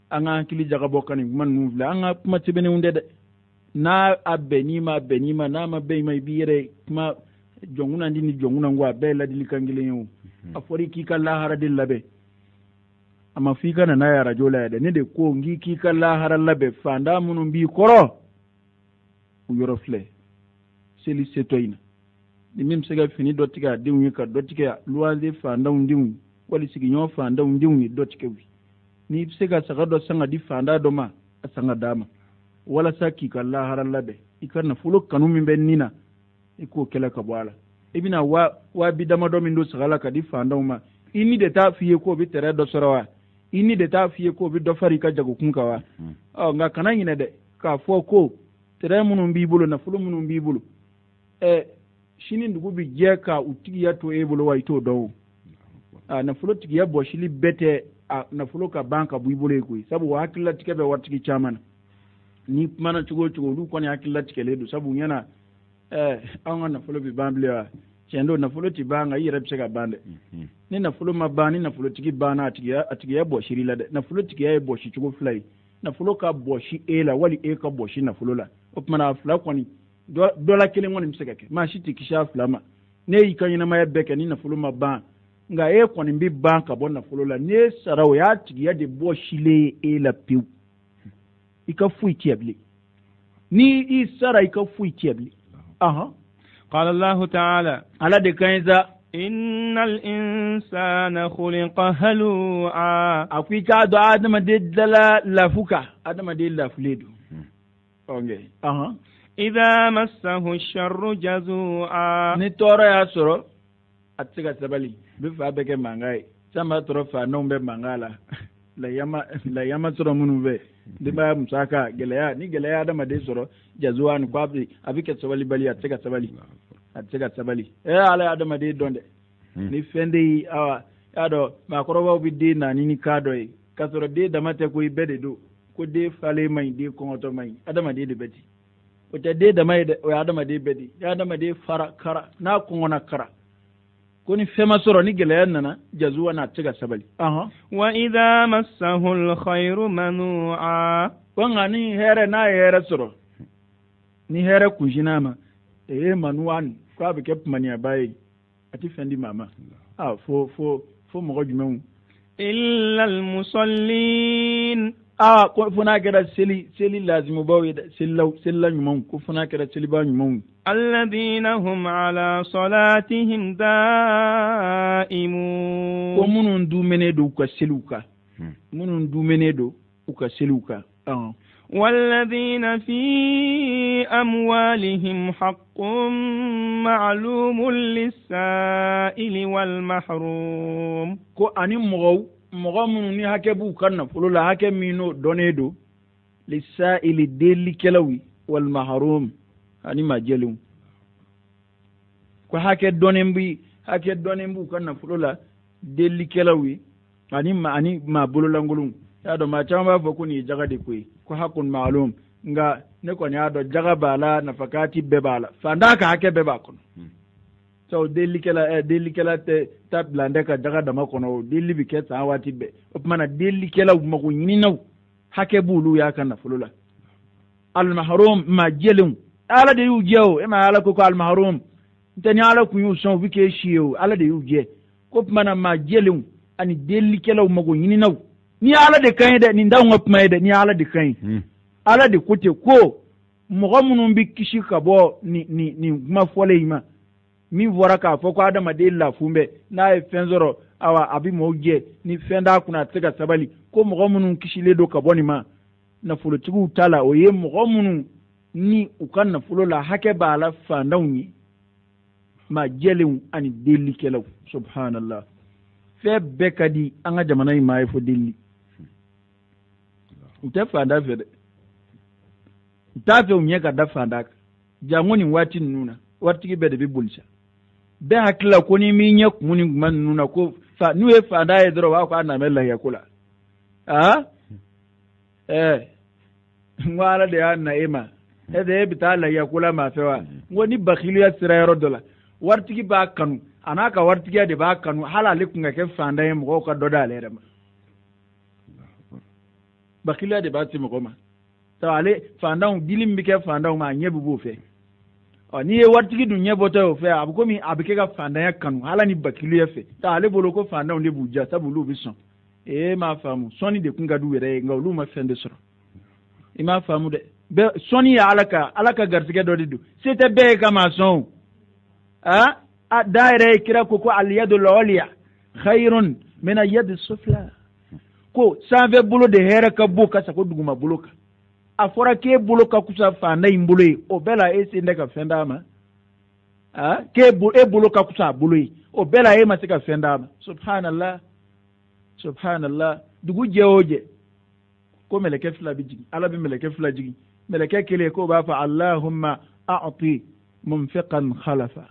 an ka hakili jagabɔ ka nin kuma ninnu filɛ an ka kuma sɛbɛnnenw tɛ dɛ n'a a bɛn n'i ma n'a ma bɛn i ma i b'i yɛrɛ kuma jɔnkunan di ni jɔnkunan ko a bɛɛ ye ladilikan kelen ye o a fɔra k'i ka lahara de labɛn a ma f'i ka na n'a ye arajo la yɛrɛ ne de ko n k'i ka lahara labɛn fanda minnu b'i kɔrɔ u yɔrɔ filɛ seli setɔ in na ni min bɛ se ka fini dɔ tigɛ a denw ye ka dɔ tigɛ luwanze fandanw denw wali sigiɲɔgɔn fandanw denw ye dɔ tigɛ n'i bɛ se ka saga dɔ san ka di fanda dɔ ma a san ka d'a ma walasa k'i ka lahara labɛn i ka nafolo kanu min bɛ nin na i k'o kɛlɛ ka bɔ a la i bɛna waa bi damadɔ min don saga la ka di fandanw ma i ni de t'a f'i ye k'o bɛ tɛrɛ dɔ sɔrɔ wa i ni de t'a f'i ye k'o bɛ dɔ fara i ka jagokun kan wa nka kana ɲinɛ dɛ k'a fɔ ko tɛrɛ minnu b'i bolo nafolo minnu b'i bolo sini dugu bɛ jɛ ka u tigiya to e bolo wa i t'o dɔn o nafolo tigiya bɔsili bɛɛ tɛ nafolo ka ban ka bɔ i bolo ye koyi sabu o hakililatigɛ bɛ waritigi caman na ni kumana cogo o cogo olu kɔni hakililatigɛlen don sabu ɲɛna anw ka nafolo bɛ ban bilen wa tiɲɛ don nafolo tɛ ban nka i yɛrɛ bɛ se ka ban dɛ ni nafolo ma ban ni nafolotigi banna a tigiya bɔsili la dɛ nafolo tigiya ye bɔsi cogo fila ye nafolo ka bɔsi e la wali e ka bɔsi nafolo la o tumana a fila kɔni dɔ la kelen kɔni bɛ se ka kɛ maa si tɛ kisi a fila ma ne y'i ka ɲɛnamaya bɛɛ kɛ ni nafolo ma ban nka e kɔni bɛ ban ka bɔ nafolo la n'e sara o y'a tigiya de bɔsilen e la pewu i ka foyi tiɲɛ bilen ni i sara i ka foyi tiɲɛ bilen قال الله تعالى على دكايزا إن الإنسان خلق هلوعا أكوي كادو آدم ديدلا لافوكا آدم ديدلا فليدو أوكي إذا مسه الشر جزوعا نتورا يا سورو أتسكا سبالي بفا بك مانغاي سما تروفا نوم بمانغالا la yama sɔrɔ minnu fɛ denbaya musaka gɛlɛya ni gɛlɛya adamaden sɔrɔ jazuwa ni ko a bɛ kɛ sabali bali a tɛ se ka sabali ala ye adamaden dɔn dɛ ni fɛn de ye y'a dɔn maakɔrɔbaw bɛ den naani ni kan dɔ ye k'a sɔrɔ den dama tɛ ko i bɛɛ de don ko den falen man ɲi den kɔngɔtɔ man ɲi adamaden de bɛ ten o tɛ den dama ye dɛ o ye adamaden bɛɛ de ye adamaden fara kara n'a kɔngɔna kara ko ni fema soro ni gele nana jazuwa na tiga sabali wa idha massahu alkhairu manu'a ko ngani here na here soro ni here kujinama manu'an ko abike pmani abai ati fendi mama fo mo jumen illa almusallin ko funa kera seli lazimu bawi sella nyumon ko funa kera seli ba nyumon alladhina hum ala salatihim daimun ko munun du menedo ka seluka munun du menedo ka seluka والذين في أموالهم حق معلوم للسائل والمحروم ko ani mogo munu ni hake bu kanna fulula hake mino donedo lisaili deli kelawi wal mahrum ani majelum ko hake donembi kanna fulula deli kelawi ani ma bulula ngulum ya do ma chamba fo kuni jagade ko hakun ma'lum nga ne ko nya do jaga bala nafakati bebala fanda ka hake beba kono so deli kela te tablande ka jaga dama kono deli bi ke sa wati be o mana deli kela ma ko nyinaw hake bulu ya kana fulula al mahrum ma jelum ala de yu jew e ma ala ko al mahrum tani ala ku yu son wike shiyo ala de yu je ko mana ma jelum ani deli kela ma ko nyinaw ni ala de kan de ni ndaw ngop may de ni ala de kan ala de kote ko mo gamunun bi kishi ka bo ni ma fole ima mi vora ka fo ko adama de la fumbe na e fenzoro awa abi moje ni fenda kuna tsega sabali ko mo gamunun kishi le do ka boni ma na fulo tigu tala o ye mo gamunun ni ukan na fulo la hake bala fandawni ma jelin ani deli kelaw subhanallah fe bekadi anga jamana ma e fo deli ute fanda fede utafe unyeka da fanda jangoni wati nuna wati bede bi bulsha be hakila ko ni mi nyek muni man nuna ko fa nuwe fanda e dro wa ko na mella yakula ngwala de anna ema ede bitala yakula ma fewa ngoni bakhilu ya sirayro dola wartigi ba kanu anaka wartigi de ba kanu halale kunga ke fanda e mo ko doda le rema bakila de ba ti mo koma tawale fandaw dilim bike fandaw ma nyebu bo fe o ni e wartigi du nyebo to fe abu ko mi abike ga fanda ya kanu hala ni bakilu ya fe tawale bolo ko fandaw de buja sabu lu bi son ma famu soni de kunga du were nga lu ma fende soro ima famu de be soni ya alaka gartige do didu c'était be kama son a daire kira ko al yadul uliya khairun min al yad sufla ko sanve bulo de hera ka boka sa ko duguma bulo ka afora ke bulo ka kusa fanda imbulo o bela ese ndeka fenda ma ke bulo ka kusa bulo o bela e ma sika fenda ma subhanallah dugu jeoje ko meleke fila biji ala bi meleke fila jigi meleke kele ko ba fa allahumma a'ti munfiqan khalafa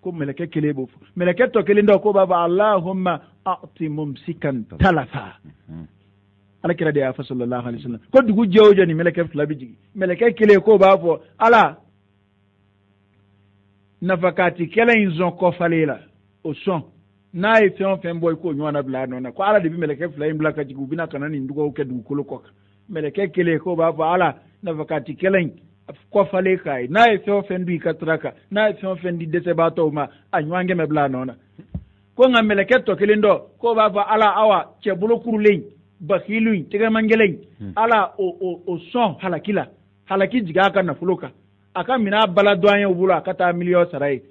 ko meleke kele bo meleke to kele ndo ko ba fa allahumma a'ti mumsikan talafa ala kira de afa sallallahu alaihi wasallam ko dugu jeoje ni meleke fila biji meleke kele ko ba fo ala nafakati kele inzon ko falela o son na e fen boy ko nyona bla no na ko ala de bi meleke fly bla ka jigu bina kanani ndugo ke du kolo ko meleke kele ko ba ba ala na vakati kelen ko fale kai na e fen du ka traka na e fen di dese ba to ma anywange me bla no na ko nga meleke to kele ndo ko ba ba ala awa che bulo kuruleng bakhilu tiga mangeleng ala o son halaki jiga ka na fuloka aka mina bala doyen bulo aka ta miliyo sarai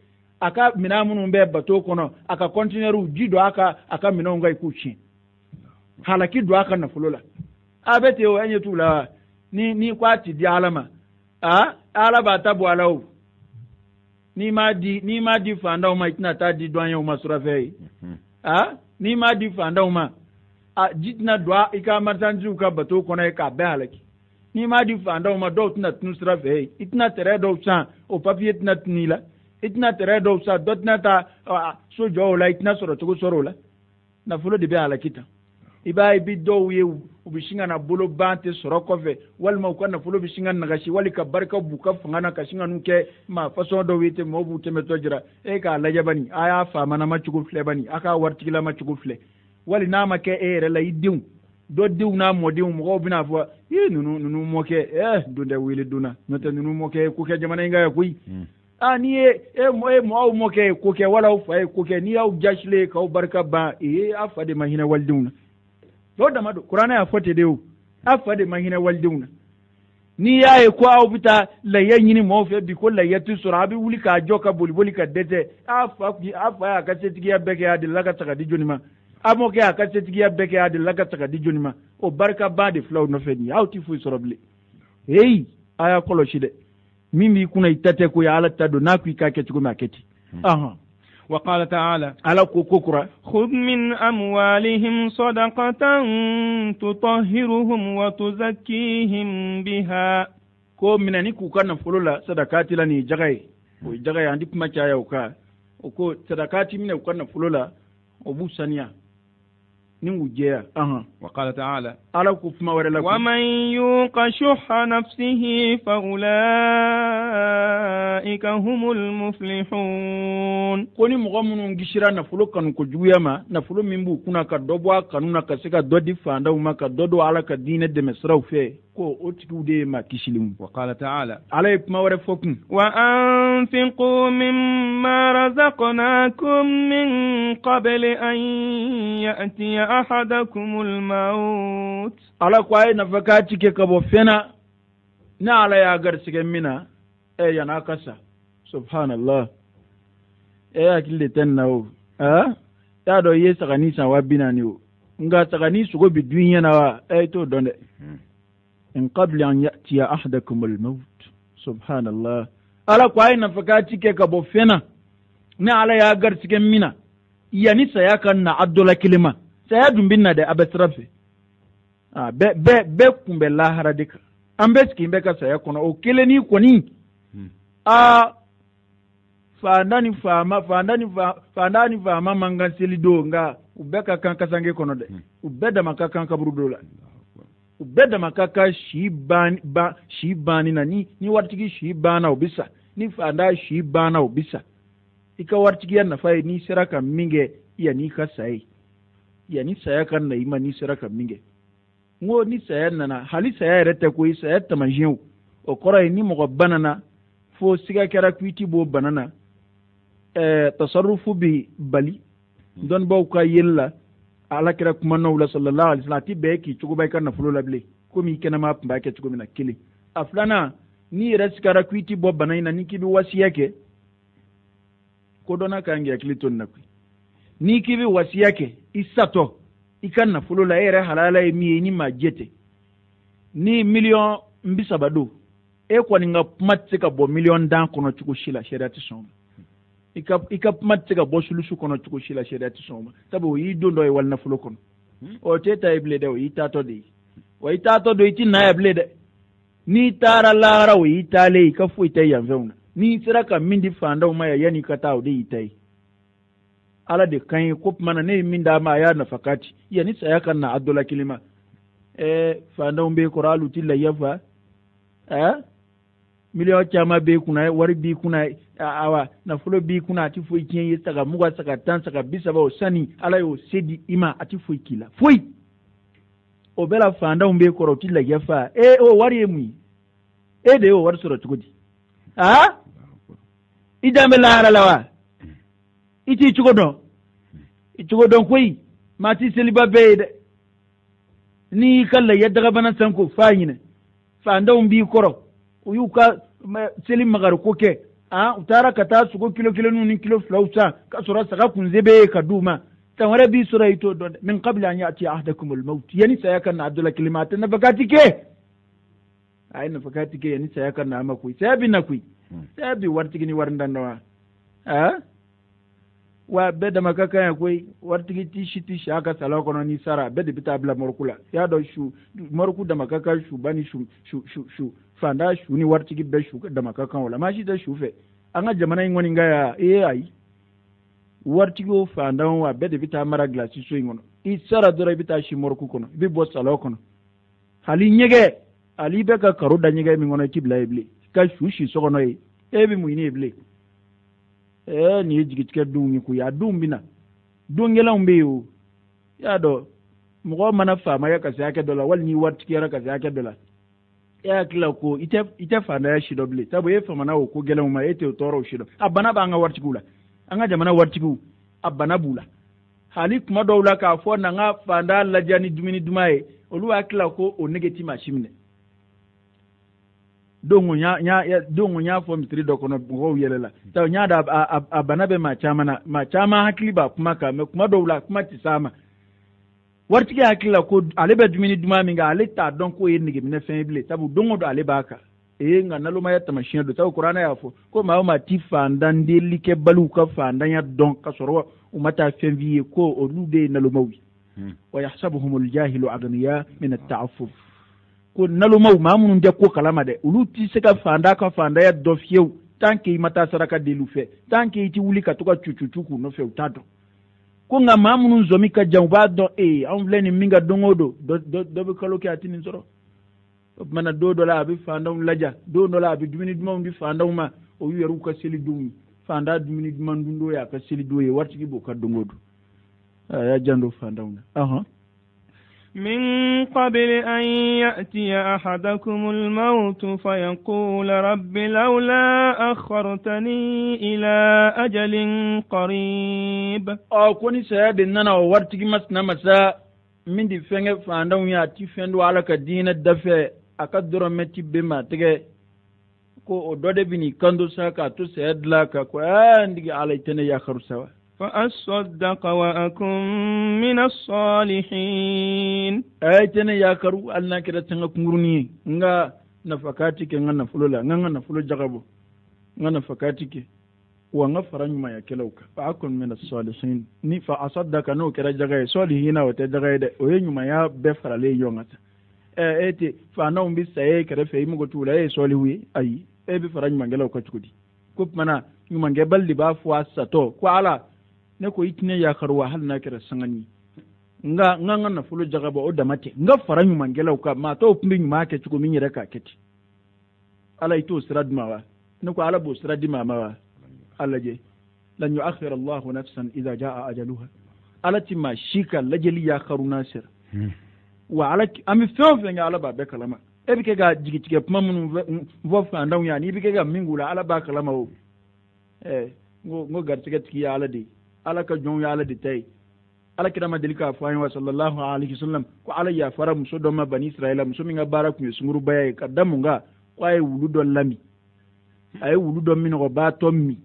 aka mina munu be bato kono aka kontineru jido aka mina ngai kuchi halaki do aka na fulola abete o enye tula ni kwati di alama ala ba tabu alaw ni ma di fanda o ma itina ta di doanya o masura fe ni ma di fanda o ma jitna do ika martanju ka bato kono e ka be halaki ni ma di fanda o ma do tna tunusra fe itina tere do san o papier tna tunila itna tere do sa dotna ta so jo la itna soro to soro la na fulo de be ala kita iba bi dɔw ye u bɛ sin ka na bolo ban tɛ sɔrɔ kɔfɛ walima u ka nafolo bɛ sin ka nagasi wali ka barika b'u ka fanga na ka sin ka n'u kɛ maa fasɔn dɔw ye ten mɔgɔw b'u tɛmɛtɔ jira k'a lajɛ bani a y'a faamana cogo filɛ bani a k'a waritigilama cogo filɛ wali n'a ma kɛ e yɛrɛ la i denw dɔ denw n'a mɔdenw mɔgɔw bɛna fɔ ninnu mɔkɛ don dɛ wele donna n'o tɛ ninnu mɔkɛ ye ko kɛ jamana in kan yan koyi n'i ye mɔgɔw mɔkɛ ye ko kɛ wala aw fa ye ko kɛ n'i y'aw jasilen k'aw barika ban a fa de ma hinɛ walidenw na dɔw dama don kuranɛ y'a fɔ ten de o a fa de ma hinɛ walidenw na n'i y'a ye ko aw bɛ taa lahiya ɲini mɔgɔw fɛ bi ko lahiya tɛ sɔrɔ a bɛ wuli k'a jɔ ka boli ka dɛsɛ a fa y'a ka setigiya bɛɛ kɛ a delila ka taga di jɔnni ma a mɔkɛ y'a ka setigiya bɛɛ kɛ a delila ka taga di jɔnni ma o barika ba de filaw nɔfɛ nin ye aw tɛ foyi sɔrɔ bilen a y'a kɔlɔsi dɛ min b'i kunna i ta tɛ ko ye ala ta don n'a ko i k'a kɛ cogo min a kɛ ten وقال تعالى على كوكورا خذ من أموالهم صدقة تطهرهم وتزكيهم بها ko minani ku kana folola sadakati la ni jagaye o jagaye andi kuma chaya uka o ko sadakati mine ku kana folola o busania ningu jeya وقال تعالى ala ku kuma wala la ومن يوق شح نفسه فأولئك هم المفلحون koni mɔgɔ minnu gisira nafolo kanu ko juguya ma nafolo min b'u kunna ka dɔ bɔ a kanu na ka se ka dɔ di fandaw ma ka dɔ don ala ka diinɛ dɛmɛ siraw fɛ ko o tigiw de ye maa kisilenw وقال تعالى ala ye kuma wɛrɛ fɔ kun وأنفقوا مما رزقناكم من قبل أن يأتي أحدكم الموت ala ko a ye nafakati kɛ ka bɔ fɛnna ni ala y'a garisɛgɛ min na yan'a ka sa subhanallah hakili de tɛ nin na o y'a dɔn i ye sagani san 40,000 o nka sagani sogo bi dun ɲɛna wa i t'o dɔn dɛ min qabli an ya'tiya ahadakum al-maut subhanallah ala ko a ye nafakati kɛ ka bɔ fɛnna ni ala y'a garisɛgɛ min na yanni saya ka na a dɔ la kelen ma saya dun bɛ na dɛ a bɛ sira fɛ bɛɛ kun bɛ lahara de kan an bɛ sigi bɛ ka saya kɔnɔ o kelen ni kɔni fanda ni faama man kan seli don nka u bɛɛ ka kan kasange kɔnɔ dɛ u bɛɛ dama ka kan kaburu dɔ la u bɛɛ dama ka kan si banni na ni waritigi si banna o bɛ sa ni fanda si banna o bɛ sa i ka waritigiya nafa ye n'i sera ka min kɛ yanni i ka sa ye yanni saya ka na i ma n'i sera ka min kɛ n ko ni saya nana hali saya yɛrɛ tɛ koyi saya taamasiyɛnw o kɔrɔ ye ni mɔgɔ banana fo siga kɛra kuiti b'o bana na tasarufu bɛ bali dɔnnibaw ka yeli la ala kɛra kumanaw la sallallahu alaihi wasallam a ti bɛɛ k'i cogoba i ka nafolo la bilen komi i kɛnɛma tun b'a kɛ cogo min na kelen a filanan n'i yɛrɛ sigara kuiti bɔ bana in na ni k'i bɛ wasiya kɛ ko dɔnna k'an k'i hakili to nin na koyi n'i k'i bɛ wasiya kɛ i satɔ i ka nafolo la e yɛrɛ halala ye min ye ni maa jɛ tɛ ni 30,000,000 don e kɔni ka kuma tɛ se ka bɔ 1,000,000 dan kɔnɔ cogo si la sariya tɛ sɔn o ma i ka kuma tɛ se ka bɔ sulusu kɔnɔ cogo si la sariya tɛ sɔn o ma sabu o y'i don dɔ ye wali nafolo kɔnɔ o t'e ta ye bilen dɛ o y'i taatɔ de ye wa i taatɔ don i ti na ya bilen dɛ n'i taara lahara o y'i taalen i ka foyi tɛ yan fɛnw na n'i sera ka min di fandaw ma yanni i ka taa o de y'i ta ye ala de kan ye ko tuma na ne ye min d'a ma a y'a nafa kati yanni saya ka na a dɔ la kelen ma fandaw b'e kɔrɔ hali u ti lahiya fa 1,000,000 caman b'e kunna wari b'i kunna awa nafolo b'i kunna a ti foyi tiɲɛ ye saga 20 saga 10 saga 30 o sani ala y'o se di i ma a ti foyi k'i la foyi o bɛɛ la fandaw b'e kɔrɔ u ti lahiya fa o wari ye mun ye e de y'o wari sɔrɔ cogo di i dan bɛ lahara la wa i t'i cogo dɔn koyi maa ti seliba bɛɛ ye dɛ n'i y'i ka lahiya dagabana sanko f'a ɲinɛ fandaw b'i kɔrɔ u y'u ka seli magari ko kɛ u taara ka taa sogo kilo 1 ni kilo 2 san ka sɔrɔ saga kunse bɛ ye ka d'u ma tan wɛrɛ b'i sɔrɔ i t'o dɔn dɛ min qabli an ya'tiya ahadakumul maut yanni saya ka na a dɔ la kelen ma a tɛ nafakati kɛ a ye nafakati kɛ yanni saya ka na a ma koyi saya bɛ na koyi saya bɛ waritigi ni wari dan wa wa bɛɛ dama ka kan yan koyi waritigi ti si ti si a ka salaw kɔnɔ ni sara bɛɛ de bɛ taa bila mɔriku la i y'a dɔn mɔriku dama ka kan suba ni su fanda su ni waritigi bɛɛ su dama ka kan o la maa si tɛ su fɛ an ka jamana in kɔni ka yan ayi waritigi o fandaw a bɛɛ de bɛ taa mara gilasi so in kɔnɔ i sara dora i bɛ taa si morku kɔnɔ i bɛ bɔ salon kɔnɔ hali ɲɛgɛ hali bɛ ka karo da ɲɛgɛ min kɔnɔ i ti bila ye bilen ka su si so kɔnɔ ye e bɛ mun ɲini ye bilen nin ye jigitigɛ denw ye koyi a denw bɛ na don gɛlɛnw bɛ yen o i y'a dɔn mɔgɔ mana faamaya ka se hakɛ dɔ la wali ni waritigiyara ka se hakɛ dɔ la e hakili ko i tɛ faantanya si dɔ bilen sabu e famana o ko gɛlɛnw ma e tɛ o tɔɔrɔw si dɔn a bana b'an ka waritigiw la an ka jamana waritigiw a bana b'u la hali kuma dɔw la k'a fɔ na n ka faanta lajɛ ni dumuni duman ye olu hakili ko o nege ti maa si minɛ don n y'a fɔ misiri dɔ kɔnɔ mɔgɔw yɛlɛ la n y'a da a bana bɛ maa caman na maa caman hakili b'a kuma kan mɛ kuma dɔw la kuma tɛ s'a ma waritigi hakili la ko ale bɛ dumuni duman min kan ale t'a dɔn k'o ye negeminɛ fɛn ye bilen sabu don o don ale b'a kan nka nalomaya tamasiyɛn don sabu kuranɛ y'a fɔ ko maa o maa ti faantandeeli kɛbaliw ka faantanya dɔn ka sɔrɔ u ma taa fɛn f'i ye ko olu de ye nalomaw ye wa yahsabuhumul jahilu aghniya min at-ta'affuf ko nalomaw maa minnu tɛ ko kalama dɛ olu ti se ka faanta ka faantanya dɔn fiyewu tant que i ma taa saraka deli fɛ tant que i ti wuli ka to ka cucu k'u nɔfɛ u t'a dɔn ko nka maa minnu zɔmi ka jan u b'a dɔn anw filɛ nin min ka don o don dɔ bɛ kalo kɛ a ti nin sɔrɔ o tumana don dɔ la a bɛ faantanw laja don dɔ la a bɛ dumuni dumanw di faantanw ma o y'u yɛrɛw ka seli donw ye faanta dumuni duman dun don ye a ka seli don ye waritigi b'o ka don o don a y'a jan don faantanw na من قبل أن يأتي أحدكم الموت فيقول رب لولا أخرتني إلى أجل قريب كوني سيادنا وورتك مسنا مساء من دي فنغ فاندو ياتي فندو على كدين الدفع أكدر متي بما تغي كو دودي بني كندو ساكا تو سياد لك كو عندك على تني يا خرسوا فأصدق وأكن من الصالحين تني يا كرو ألنا كده تنغ كنغروني نغا نفكاتك نغا نفلولا نغا نفلو جغبو نغا نفكاتك wanga faranyu ma yakelauka fa akun min as-salihin ni fa asaddaka no kera jagaye salihina wata jagaye da oyenyu ma ya be farale yongata ete fa na umbi saye kere fe imugo tula soliwi ayi be faranyu ma ngelauka chukudi ko mana nyuma ngebal di ba fu asato ko ala ne ko itine ya karwa hal na kera sangani nga na fulu jagaba o damate nga faranyu ma ngelauka ma to pumbi nyuma ke chuko minyere ka keti ala ito siradma wa ne ko ala bo siradima ma wa Allah je lan yu'akhir Allah nafsan idza jaa ajaluha alati ma shika lajali ya kharu nasir wa alaki ami feofe nga ala ba be kalama e bike ga jigitike puma mun vo fa ndaw ya ni bike ga mingula ala ba kalama o ngo gartike tiki ya ala de ala ka jon ya ala de tay ala kidama delika fa wa sallallahu alaihi wasallam ko ala ya fara muso do ma bani israila muso minga baraku sunguru baye kadamu nga kwaye wulu do lami ay wulu do min go ba tommi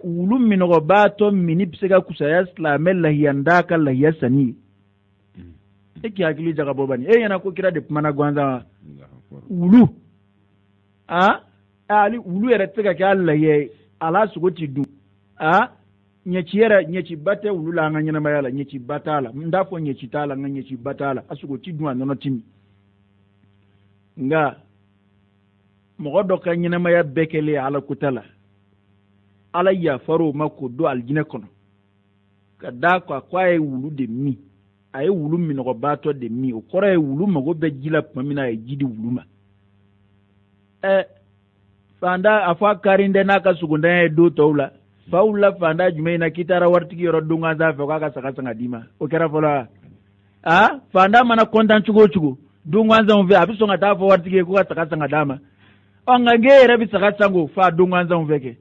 wulu minogo bato mini bisega kusaya islamel lahiyanda ka lahiya sani eki hakili jaga bobani yana ko kira de mana gwanza wulu ali wulu yere tega ka lahiya ala sugoti du nyechi bate wulu la nganya mayala nyechi batala ndafo nyechi tala nyechi batala asugoti du anono timi nga mogodo ka nyina maya bekele ala kutala ala ya faro mako do aljine kono kada ko akwaye wulu de mi ay wulu mi no bato de mi o kore wulu mago be jila pamina e jidi wuluma fanda afa karinde naka sugunda e do tawla faula fanda jumeina kitara wartiki yoro dunga za fe ka saka sanga dima o kera fola fanda mana kontan chugo dunga za mve abiso ngata fo wartiki ko ka saka sanga dama onga ngere bi saka sango fa dunga za mveke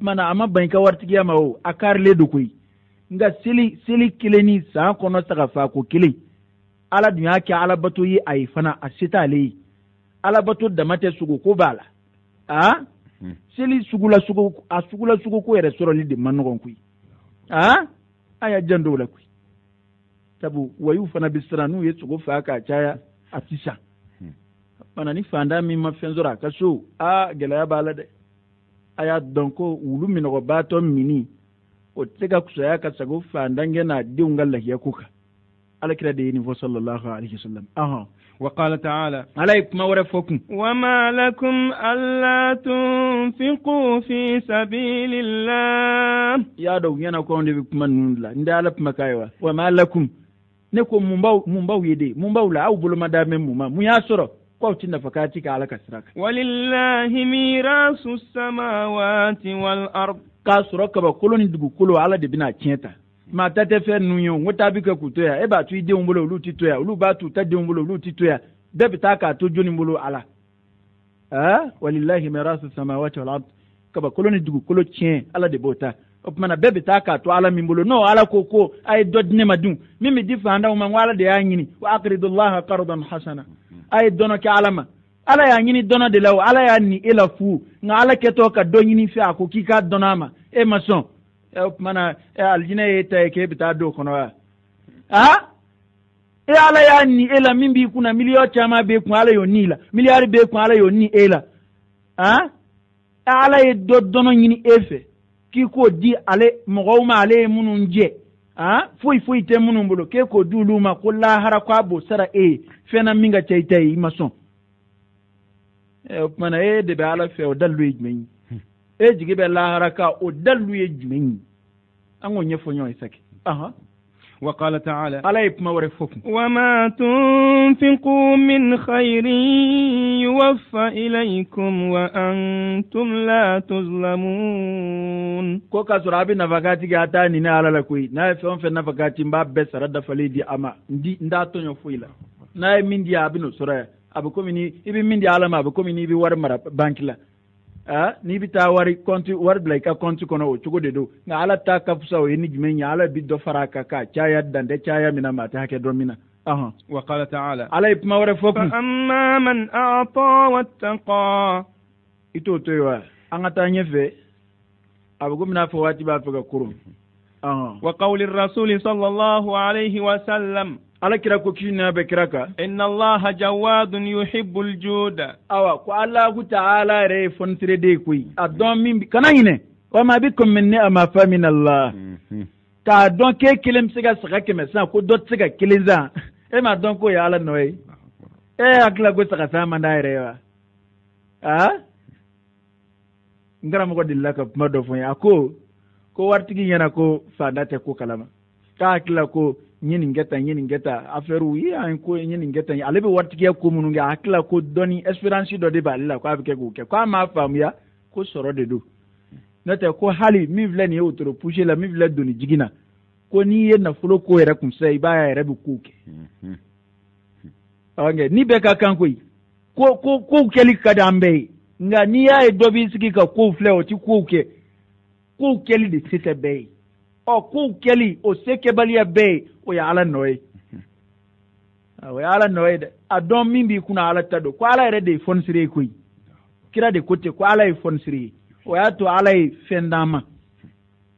mana ama banka wartigi ama o akarle do koy nga sili kileni sa kono saka fa ko kile ala dunya ke ala bato yi ay fana asita le ala bato da mate sugo ko bala sili sugula sugo ko yere soro li de manno kuy aya jando la kuy tabu wayu fana bisranu ye sugo fa ka chaya atisa mana ni fanda mi ma fenzora kaso gela ya bala de aya donko wulu minogo bato mini o tega kusaya ka sago fandange na diunga lahiya kuka ala kira de ni sallallahu alaihi wasallam وقال تعالى عليكم ورفقكم وما لكم ألا تنفقوا في سبيل الله يا دو ينا كون دي بكم نوندلا ندالا بمكايوا وما لكم نكو مumbaw yede mumbaw la aw bulu madame muma mu ya soro ko tinda fakati ka alaka siraka walillahi mirasu samawati wal ard ka soro ka ba koloni dugu kolo ala de bina tienta ma tate fe nuyo ngota bi ka kutoya e ba tu ide umbulo lu titoya lu ba tu tade umbulo lu titoya de bita ka to joni umbulo ala walillahi mirasu samawati wal ard ka ba koloni dugu kolo tien ala de bota opmana bebe taka to ala mimbolo no ala koko ay dodne madun mimi difanda uma wala de yanyini wa aqridullaha qardan hasana ay dono ke alama ala yanyini dono de law ala yanni ila fu nga ala keto ka donyini fi ako kika donama e mason opmana aljina yeta ke bita do kono e ala yanni ila mimbi kuna miliyo chama be kun ala yo nila miliyari be kun ala yo ni ela ala e dono nyini efe ki ko di ale mɔgɔw ma ale ye minnu jɛ foyi tɛ minnu bolo k'e ko di olu ma ko lahara ko a b'o sara e ye fɛn na min ka ca i ta ye i ma sɔn o kumana e de bɛ ala fɛ o dalilu ye jumɛn ye e jigi bɛ lahara ka o dalilu ye jumɛn ye an k'o ɲɛfɔ ɲɔgɔn ye saki وقال تعالى وما تنفقوا من خير يوفى إليكم وأنتم لا تظلمون كوكا سرابي نفقاتي غاتا نينا على لكوي ناي فيون في نفقاتي مباب بس رد فليدي أما نداتو نفويلا ناي من دي أبنو سرايا أبكو مني إبي من دي علما أبكو مني إبي ورمرا بانكلا ni bi ta wari konti war blay ka konti kono o chugo de do nga ala ta ka fusa o ni jumenya ala bi do faraka ka chaya dande chaya mina mata hake do mina wa qala ta'ala ala ipma wara fokum amma man a'ta wattaqa ito to yo angata nyefe abugo mina fo wati ba fega kurum wa qawli ar-rasul sallallahu alayhi wa sallam ala kira ko kina be kiraka inna allaha jawadun yuhibbul juda awa ko allahu ta'ala re fontire de kuy adon min kana yine wa ma bikum min ni'ma fa min allah ka don ke kilim siga saka keme sa ko dot siga kilinza e ma don ko ya ala noy akla go saka sama ndai wa ngara mo ko dillaka mado fo ya ko wartigi yana ko fadate ko kalama ka akla ko nyini ngeta aferu yi an ko nyini ngeta ale be wartigi ko munu ga akla ko doni espérance do de balila ko abike ko ke ko ma fam ya ko soro de do nete ko hali mi vle ni otro pushe la mi vle doni jigina ko ni ye na fulo ko era kum sai ba ya rebu kuke awange ni be ka kan ko keli kadambe nga ni ya do bi siki ka ko fle o ti kuke ko keli de site be ko keli o seke balia be o ya ala noy o ya ala noy de adon min bi kuna ala tado ko ala re de fonsire ko kira de kote ko ala e fonsire o ya to ala e fendama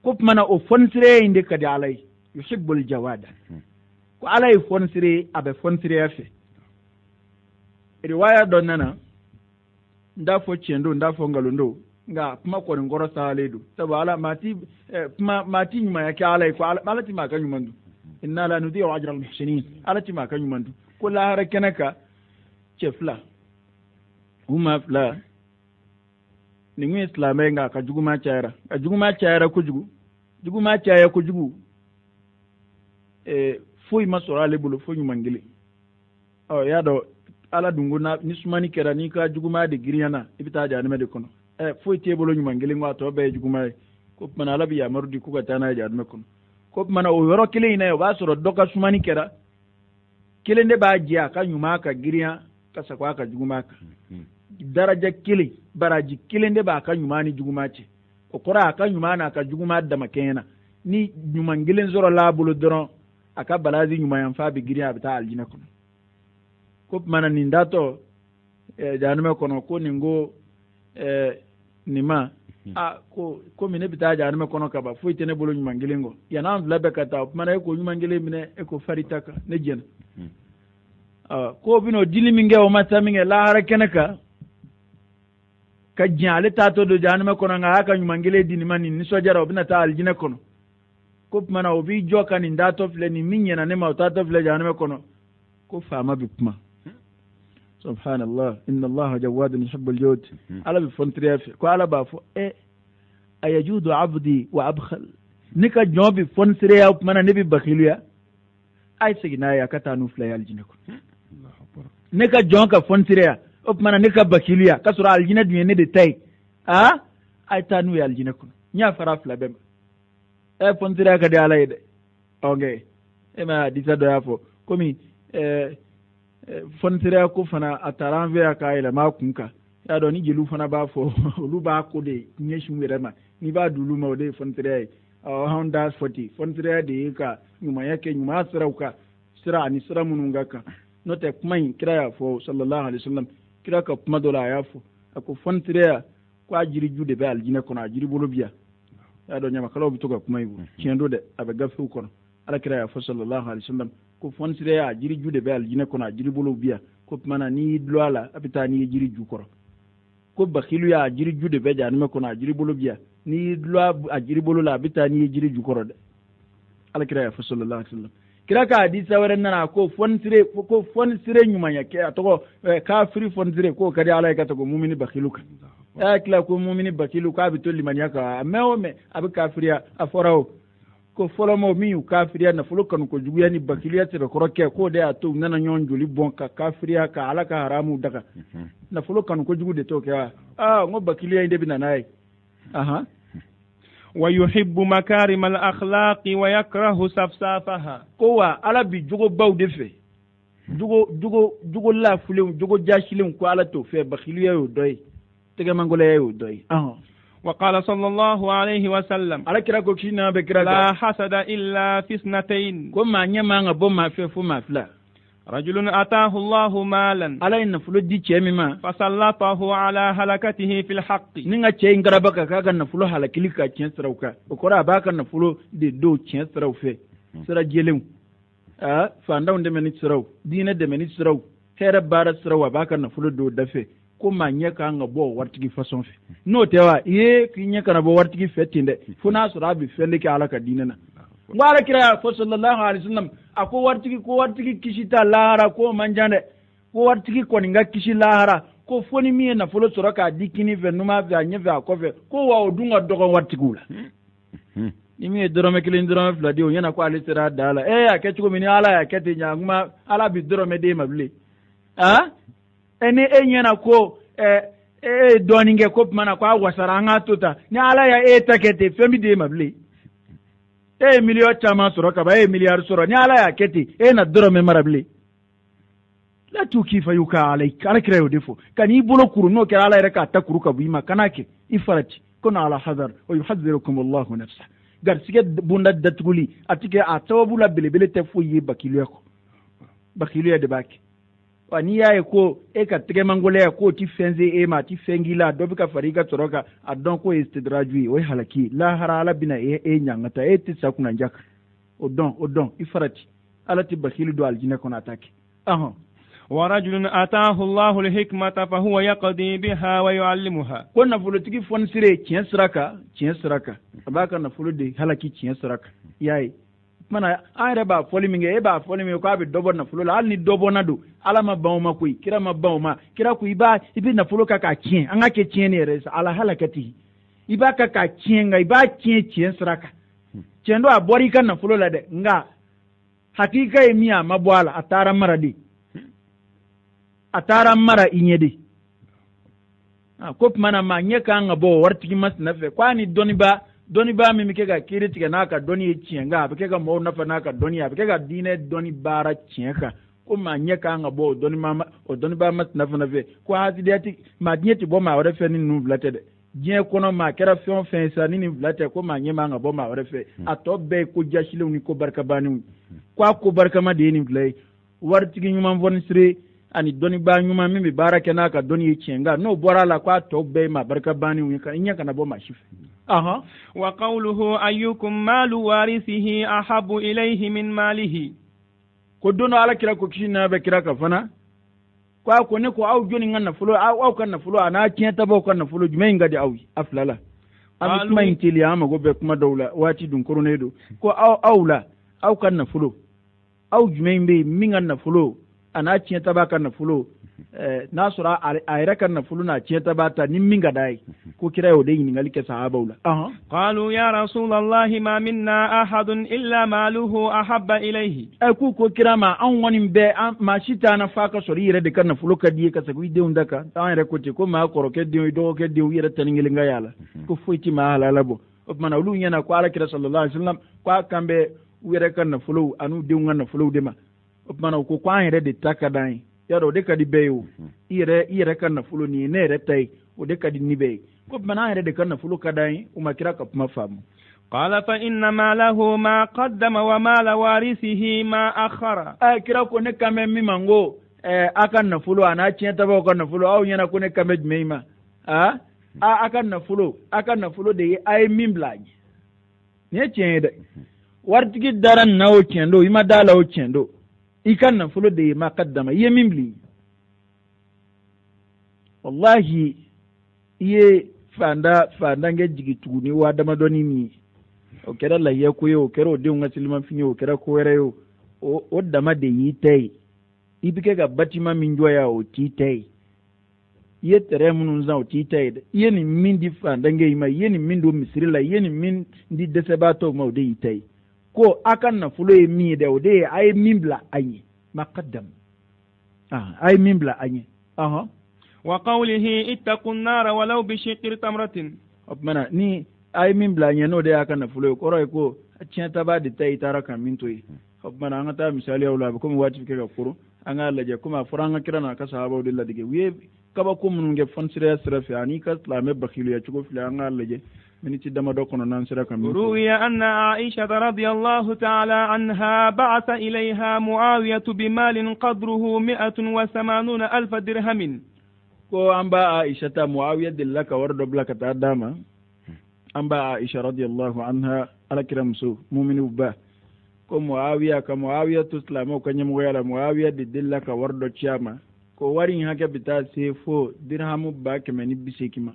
ko mana o fonsire inde kadi ala yuhibbul jawada ko ala e fonsire abe fonsire afe riwaya don nana nda fo chendo nda fo ngalondo nga kuma ko ngoro saledu sabu ala mati nyuma yake ala ko ala ti maka nyumandu inna la nudhi'u ajra al-muhsinin ala ti maka nyumandu ko la harakenaka chefla uma fla ni ngi islamai nga ka juguma chaira ko juguma chaya ko jugu fuy masora le bulu fuy mangili yado ala dunguna ni sumani kera ni ka juguma de giriyana ibita jani me de kono fuy tebolo nyuma ngili ngwa to be juguma ko mana ala biya marudi ku ka tana jani me kono ko mana o yoro kile ina yo basoro doka sumani kera kile ne ba jiya ka nyuma ka giriya ka sakwa ka juguma ka daraja kile baraji kile ne ba ka nyuma ni juguma ce o kora ka nyuma na ka juguma da makena ni nyuma ngilin zoro labulu doron aka balazi nyuma yan fa bi giriya bita aljina kono ko mana ni ndato janume kono ko ningo nima ko mine bita janume kono kaba fo itene bolo nyuma ngilingo yana vlabe kata mana ko nyuma ngile mine ko faritaka ne jena ko bino diliminge o mataminge la harakenaka ka jale tato do janume kono nga haka nyuma ngile dinima ni sojara obina ta aljina kono ko mana obi joka ni ndato fle ni minya na nema tato fle janume kono ko fama bi kuma subhanallah inna allaha jawadun yuhibbul jawd ala bi fontire ko ala ba fo ayajudu abdi wa abkhal nika jobi fontire ya mana ne bi bakhiluya ay sigina ya katanu fla ya aljina ko nika jonka fontire ya mana nika bakhiluya kasura aljina dunya ne de tay ay tanu ya aljina ko nya fara fla bem fontire ka de ala ide okay ma disa do ya fo komi fontire ko fana ataran ve ka ila ma kunka ya do ni jelu fana ba fo lu ba ko de nyeshu wirema ni ba dulu ma de fontire Honda 40 fontire de ka nyuma yake nyuma sarauka sira ani sira mununga ka no te kuma kira ya fo sallallahu alaihi wasallam kira ka kuma dola ya fo ako fontire ko ajiri jude be aljina ko na ajiri bolobia ya do nyama kala bituka kuma yibu kiendo de abe gafu ko ala kira ya fo sallallahu alaihi wasallam ko fontire ya ajiri jude be aljina ko na ajiri bolobia ko mana ni dloala abita ni jiri jukoro ko bakhilu ya ajiri jude be januma ko na ajiri bolobia ni dloa ajiri bolola abita ni jiri jukoro de ala kira ya fo sallallahu alaihi wasallam kira ka hadisa waran nana ko fontire nyuma yake atoko kafiri fontire ko kadi ala ka to mu'mini bakhiluka kila ko mu'mini bakhiluka abito limaniaka me abi kafiriya aforao ko folomo mi kafiriya na fulukan ko juguya ni bakiliya te ko rokke ko de ato nana nyon joli bon ka kafiriya ka ala ka haramu daga na fulukan ko jugude to ka ngo bakiliya inde binanai wa yuhibbu makarim al akhlaqi wa yakrahu safsafaha ko wa ala bi jugo bawde fe jugo la fulin jugo jashilin ko ala to fe bakiliya yo doy tege mangole yo doy وقال صلى الله عليه وسلم على كراكو كينا بكراكا لا حسد إلا في اثنتين كما نيما بوما في فما فلا رجل أتاه الله مالا على إن فلو دي تشيمما فسلطه على هلكته في الحق نيغا تشين غرابكا كاغا نفلو هلكليكا تشنسراوكا وكورا باكا نفلو دي دو تشنسراو في سرا جيلم فانداو دمني سراو دينا دمني سراو هير بارا سراو باكا نفلو دو دفي ko ma nyaka nga bo wartigi façon fe no tewa ye ki nyaka na bo wartigi fetinde funa sura bi fende ki alaka dinana ngara kira fa sallallahu alaihi wasallam ako wartigi kishita lahara ko manjande ko wartigi ko ninga kishi lahara ko foni mi na folo sura ka dikini ve numa ve anya ve akofe ko wa odunga dogo wartigula ni mi dorome kilin dorome fladi o yana ko alisira dala ya ke chugo mini ala ya kete nyanguma ala bi dorome de mabli ene enyana ko doninge ko mana ko wasara nga tota ni ala ya takete femi de mabli million chama soro ka ba milliard soro ni ala ya kete na dorome marabli la tukifa yuka alayka ala kira yodefo kani bolo kuru no kira ala reka takuru ka bima kanake ifarati kuna ala hadar wa yuhadhirukum Allah nafsa gar sige bunda datguli atike atawabula belebele te fuyi bakilu de baki wani yaye ko ka tege mangole ko ti fenze ma ti fengila do bika farika toroka adon ko istidrajui o halaki la harala bina nyangata ti sakuna njaka odon ifarati alati bakilu do aljina kona atake ورجل آتاه الله الحكمة فهو يقضي بها ويعلمها كنا فلوتكي فونسري تشين سراكا abaka na fulode halaki tchien saraka yayi mana ayre ba foliminge ba foliminge ko abi dobo na fulola alni dobo na do ala ma bawma ko kira ma bawma kira ku iba ibi na fuloka ka tchien anga ke tchien ne res ala halakati iba ka tchien nga iba tchien saraka tchendo abori kan na fulola de nga hakika emia mabwala atara maradi atara mara inyede ko mana ma nyeka nga bo wartigi mas nafe kwani doni ba mi mikega kiri tiga naka doni e chienga abikega mo nafa naka doni abikega dine doni bara chienga ko ma nyeka nga bo doni mama o doni ba mas nafe ko hazidati ma dieti bo ma wore fe ni nu vlatede dien kono ma kera fion fensa ni vlate ko ma nyema nga bo ma wore fe atobe ko jashile ni ko barka bani ko barka ma de ni vlay wartigi nyuma vonisre ani doni ba nyuma mimi baraka naka doni yichenga no bora la kwa to be ma barka bani unika inyaka na bo mashife wa qawluhu ayyukum malu warithihi ahabu ilayhi min malihi ko dono ala kira ko kishina be kira ka fana kwa ko ne ko au joni nganna fulo au kan na fulo ana kienta bo kan na fulo jume ngadi au aflala am kuma intili ama go be kuma dawla wati dun koronedo ko aula au kan na fulo au jume mbe mingan na fulo ana tiɲɛ taba ka nafolo n'a sɔrɔ a yɛrɛ ka nafolo n'a tiɲɛta b'a ta ni min ka d'a ye ko kira y'o de ɲininkali kɛ sahabaw la. qalu ya rasulallahi ma minna ahadun illa maluhu ahabba ilayhi. k'u ko kira ma anw kɔni bɛɛ maa si t'an na f'a ka sɔrɔ i yɛrɛ de ka nafolo ka di ye ka segin i denw da kan an yɛrɛ ko ten ko maa kɔrɔkɛ denw i dɔgɔkɛ denw i yɛrɛ tani kelen ka y'a la ko foyi ti maa halala bɔ. o tumana olu ɲɛna ko alakira sallallahu alaihi wasallam ko a kan bɛ u yɛrɛ ka nafolow an'u denw ka nafolow de ma. o tumana u ko an yɛrɛ de ta ka d'an ye yadɔ o de ka di bɛɛ ye o i yɛrɛ ka nafolo nin ye ne yɛrɛ ta ye o de ka di ni bɛɛ ye ko tumana an yɛrɛ de ka nafolo ka d'an ye u ma kira ka kuma faamu. qala fa inna malahu ma qaddama wa mala warisihi ma akhara. kira ko ne kan bɛ min ma n ko a ka nafolo a n'a tiɲɛtabaw ka nafolo aw ɲɛna ko ne kan bɛ jumɛn ma a ka nafolo de ye a ye min bila a ɲɛ nin ye tiɲɛ ye dɛ waritigi dara nin na o tiɲɛ don i ma da la o tiɲɛ don i ka nafolo de ye ma qaddama i ye min bila wallahi i ye fandankɛ jigi tuguni wa damadɔni min ye o kɛra lahiya ko ye o kɛra o denw ka selimafini ye o kɛra ko wɛrɛ ye o dama de y'i ta ye i bɛ kɛ ka bâtiment min jɔ yan o t'i ta ye i ye terrain minnu san o t'i ta ye dɛ i ye nin min di fandankɛ in ma i ye nin min don misiri la i ye nin min di dɛsɛbaatɔw ma o de y'i ta ye ko a ka nafolo ye min ye dɛ o de ye a ye min bila a ɲɛ ma qaddam a ye min bila a ɲɛ. wa qawlihi ittaqun nara walau bi shiqqi tamratin. o tumana ni a ye min bila a ɲɛ n'o de y'a ka nafolo ye kɔrɔ ye ko tiɲɛtaba de ta i taara ka min to ye. o tumana an ka taa misaliyaw la a bɛ komi waati bɛ kɛ ka koron an k'a lajɛ komi a fɔra an ka kira n'a ka sahabaw de ladege u ye kabako minnu kɛ fɔnisiraya sira fɛ ani ka silamɛ bakiluya cogo filɛ an k'a lajɛ miniti damadɔ kɔnɔ n'an sera ka min fɔ. ruwiya anna aisha radiyallahu ta'ala anha ba'atha ilayha muawiyatu bimalin qadruhu 180,000 dirhamin. ko an ba aisha ta muawiya delila ka wari dɔ bila ka taa d'a ma an ba aisha radiyallahu anha alakira muso muminiw ba ko muawiya to silamɛw ka ɲɛmɔgɔya la muawiya de delila ka wari dɔ ci a ma ko wari in hakɛ bɛ taa se fo dirhamu 180 ma.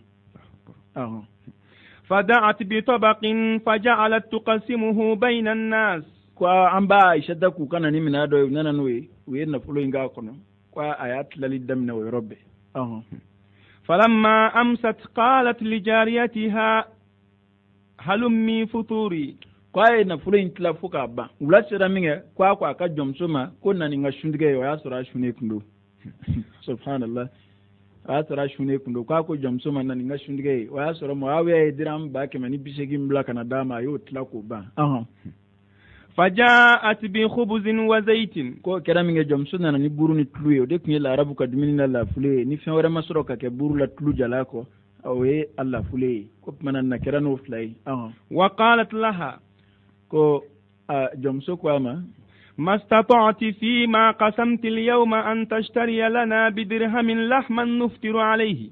فدعت بطبق فجعلت تقسمه بين الناس. ko an ba aisha ta k'u kana ni minɛn dɔ ye u nana n'o ye u ye nafolo in k'a kɔnɔ ko a y'a tilali daminɛ o yɔrɔ bɛɛ. فلما أمست قالت لجاريتها هلمي فطوري. ko a ye nafolo in tila fo k'a ban wula sera min kɛ ko a ka jɔnmuso ma ko na nin ka suntigɛ ye o y'a sɔrɔ a sunnen kun don subhanallah o y'a sɔrɔ a sunnen kun don ko jɔnmuso ma na nin ka suntigɛ ye o y'a sɔrɔ Muawiya ye dirham 180 bila ka na d'a ma a y'o tila k'o ban. فجاءت بخبز وزيت. ko kɛra min kɛ jɔnmuso nana ni buru ni tulu ye o de tun ye larabu ka dumuni na lafule ye ni fɛn wɛrɛ ma sɔrɔ ka kɛ buru la tulu jala kɔ o ye a lafule ye ko tumana na kɛra n'o fila ye. وقالت لها. ko jɔnmuso ko a ma. ما استطعت فيما قسمت اليوم أن تشتري لنا بدرهم لحما نفطر عليه.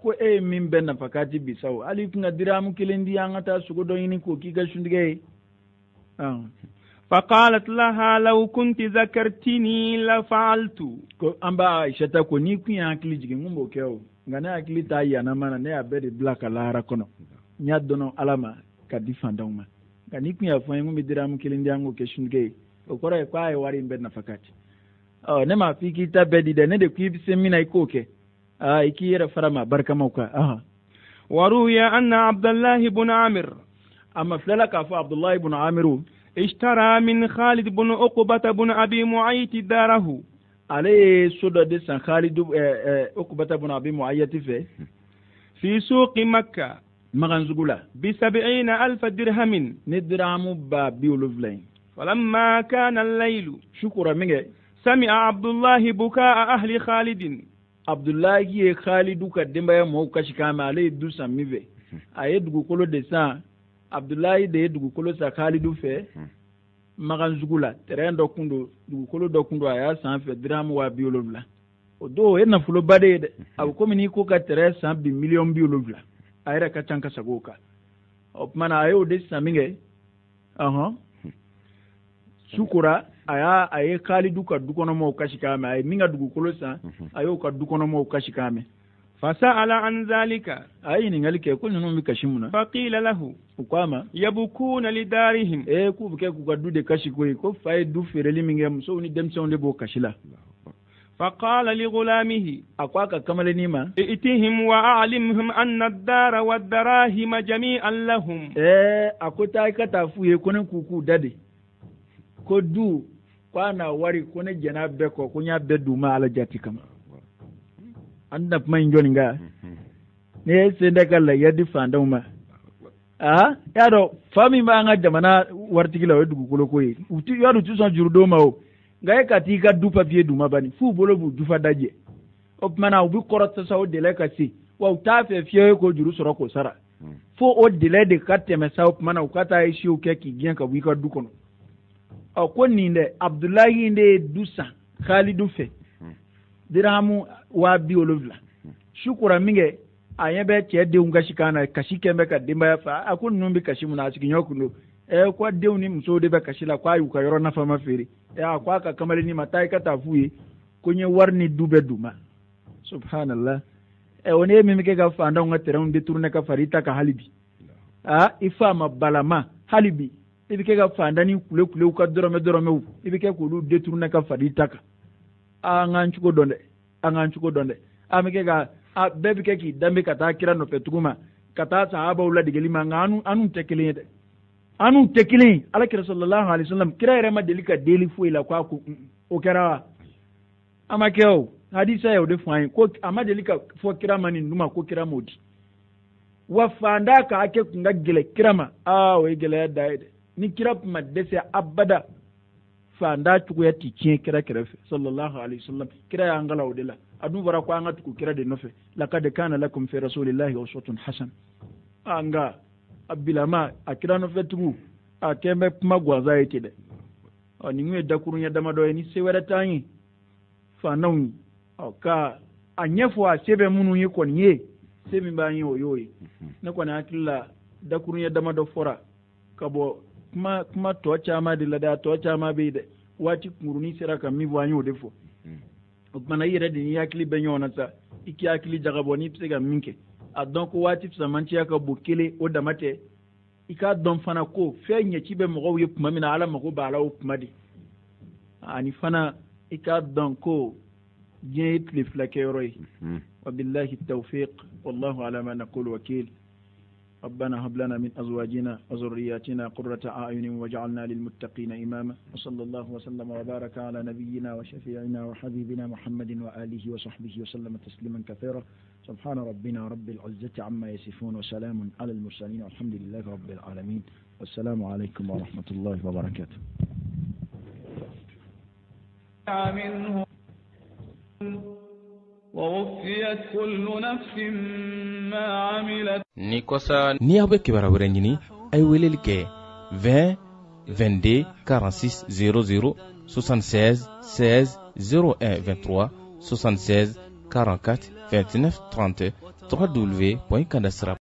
ko min bɛ nafakati bisaw hali tun ka dirhamu 1 di an ka taa sogo dɔ ɲini k'o k'i ka suntigɛ ye. فقالت لها لو كنت ذكرتني لفعلت. ko an b'a aisha ta ko ni kun ye hakili jigin n b'o kɛ o nka ne hakili t'a yanama na ne y'a bɛɛ de bila ka lahara kɔnɔ n y'a dɔn ala ma ka di fantanw ma nka ni kun y'a fɔ n ye n kun bɛ dirhamu 1 di an k'o kɛ suntigɛ ye o kɔrɔ ye ko a ye wari in bɛɛ nafakati. ne m'a fɔ i k'i ta bɛɛ di dɛ ne de ko i bɛ se min na i k'o kɛ i k'i yɛrɛ fara ma barikamaw kan. وروي أن عبد الله بن عامر. أما فللا كافو عبد الله بن عامر اشترى من خالد بن عقبة بن أبي معيط داره. عليه سودة سان خالد عقبة بن أبي معيط في سوق مكة مغنزغولا ب70,000 درهم. ندرهم بابيولوفلين. فلما كان الليل شكرا منك سمع عبد الله بكاء أهل خالد. عبد الله خالد كدمبا يمو كشكام عليه دوسا ميفي أيه دغوكولو دسان عبد الله de dugukolo sa Khalidu fɛ Maganzugula terrain dɔ kun don dugukolo dɔ kun don a y'a san fɛ dirham 70,000 o don o ye nafoloba de ye dɛ a bɛ komi n'i ko ka terrain san bi 1,70,000 a yɛrɛ ka ca ka sago o kan o tumana a y'o de san min kɛ sukora a ye Khalidu ka dukɔnɔmɔɔw kasi k'a mɛn a ye min ka dugukolo san a y'o ka dukɔnɔmɔɔw kasi k'a mɛn. فسأل عن ذلك. أي نقولك كل نوم بكشمنا. فقيل له. وقام. يبكون لدارهم. كوب كوب كدو دكاشي كوي كوب فاي دو في رلي من يوم سوني دم سوني بو كشلا. فقال لغلامه أقواك كمال نيما ائتهم وأعلمهم أن الدار والدراهم جميعا لهم. أكوتا كتافوه كونن كوكو دادي كدو كوانا واري كونن جناب بكو كونيا بدو ما على جاتي كما anda kuma injoni nga ne sai da kala yadi fanda uma yado fami ma nga jamana wartigila wedu kulo koyi uti yado tuson jurudo ma o nga ka ti ka du papier du ma bani fu bolo bu jufa daje o mana ubi korota sa o dele ka si wa uta fe fie ko juru soro ko sara fo o dele de katte me sa o mana ukata e shi o ke ki gien ka wi ka du kono o ko ninde abdullahi inde dusa khalidu fe dirhamu wa biolovla shukura minge ayebe che de unga shikana kashi kembe ka dimba ya fa akun numbi kashi muna cikin yokuno kwa de ni mso de be kashi la kwa yu ka yoro na fama feri kwa ka kamale ni matai ka tafuye kunye warni dube duma subhanallah one mi mike ga fa ndonga tere de tourne ka farita ka halibi ifa mabalama halibi ibike ga fa ndani kule kule ka dorome ibike ko lu de tourne ka farita ka anganchu ko donde amike ga bebi ke ki dambe kata kira no petuguma kata sahaba ula digeli manganu anu tekilin ala kira sallallahu alaihi wasallam kira ere ma delika deli fu ila kwa ku o kira amake o hadisa ya de fain ko amadelika fo kira mani numa ko kira modi wa fanda ka ake kunga gele kirama we gele ya daide ni kira ma dese abada fanda tuku ya tikin kira fe sallallahu alaihi wasallam kira ya ngala odela adu bara ko anga tuku kira de nofe laqad kana lakum fi rasulillahi uswatun hasan anga abilama akira nofe tuku akembe kuma gwaza yake de ni ngwe dakurun ya dama do ni sewera tanyi fanawi ka anyefo a sebe munu yi kon ye sebe ba yi oyoyi na kwana akilla dakurun ya dama do fora kabo kuma to chama de lada to chama be de wati kuruni sera kam mi wanyo defo mana yire de ni akili benyo na sa iki akili jagabo ni psega minke donc wati psamanti aka bokele o damate ika don fana ko fenye cibe mo ye kuma mina ala mako bala o kuma di ani fana ika don ko jeyit li flakero wa billahi tawfiq wallahu ala ma naqul wakil ربنا هب لنا من أزواجنا وذرياتنا قرة أعين واجعلنا للمتقين إماما وصلى الله وسلم وبارك على نبينا وشفيعنا وحبيبنا محمد وآله وصحبه وسلم تسليما كثيرا سبحان ربنا رب العزة عما يصفون وسلام على المرسلين والحمد لله رب العالمين والسلام عليكم ورحمة الله وبركاته. ووفيت كل نفس ما عملت ni kosa ni abe kibara wure nyini ay welel ke 20 22 46 00 76 16 01 23 76 44 29 30 www.kandasra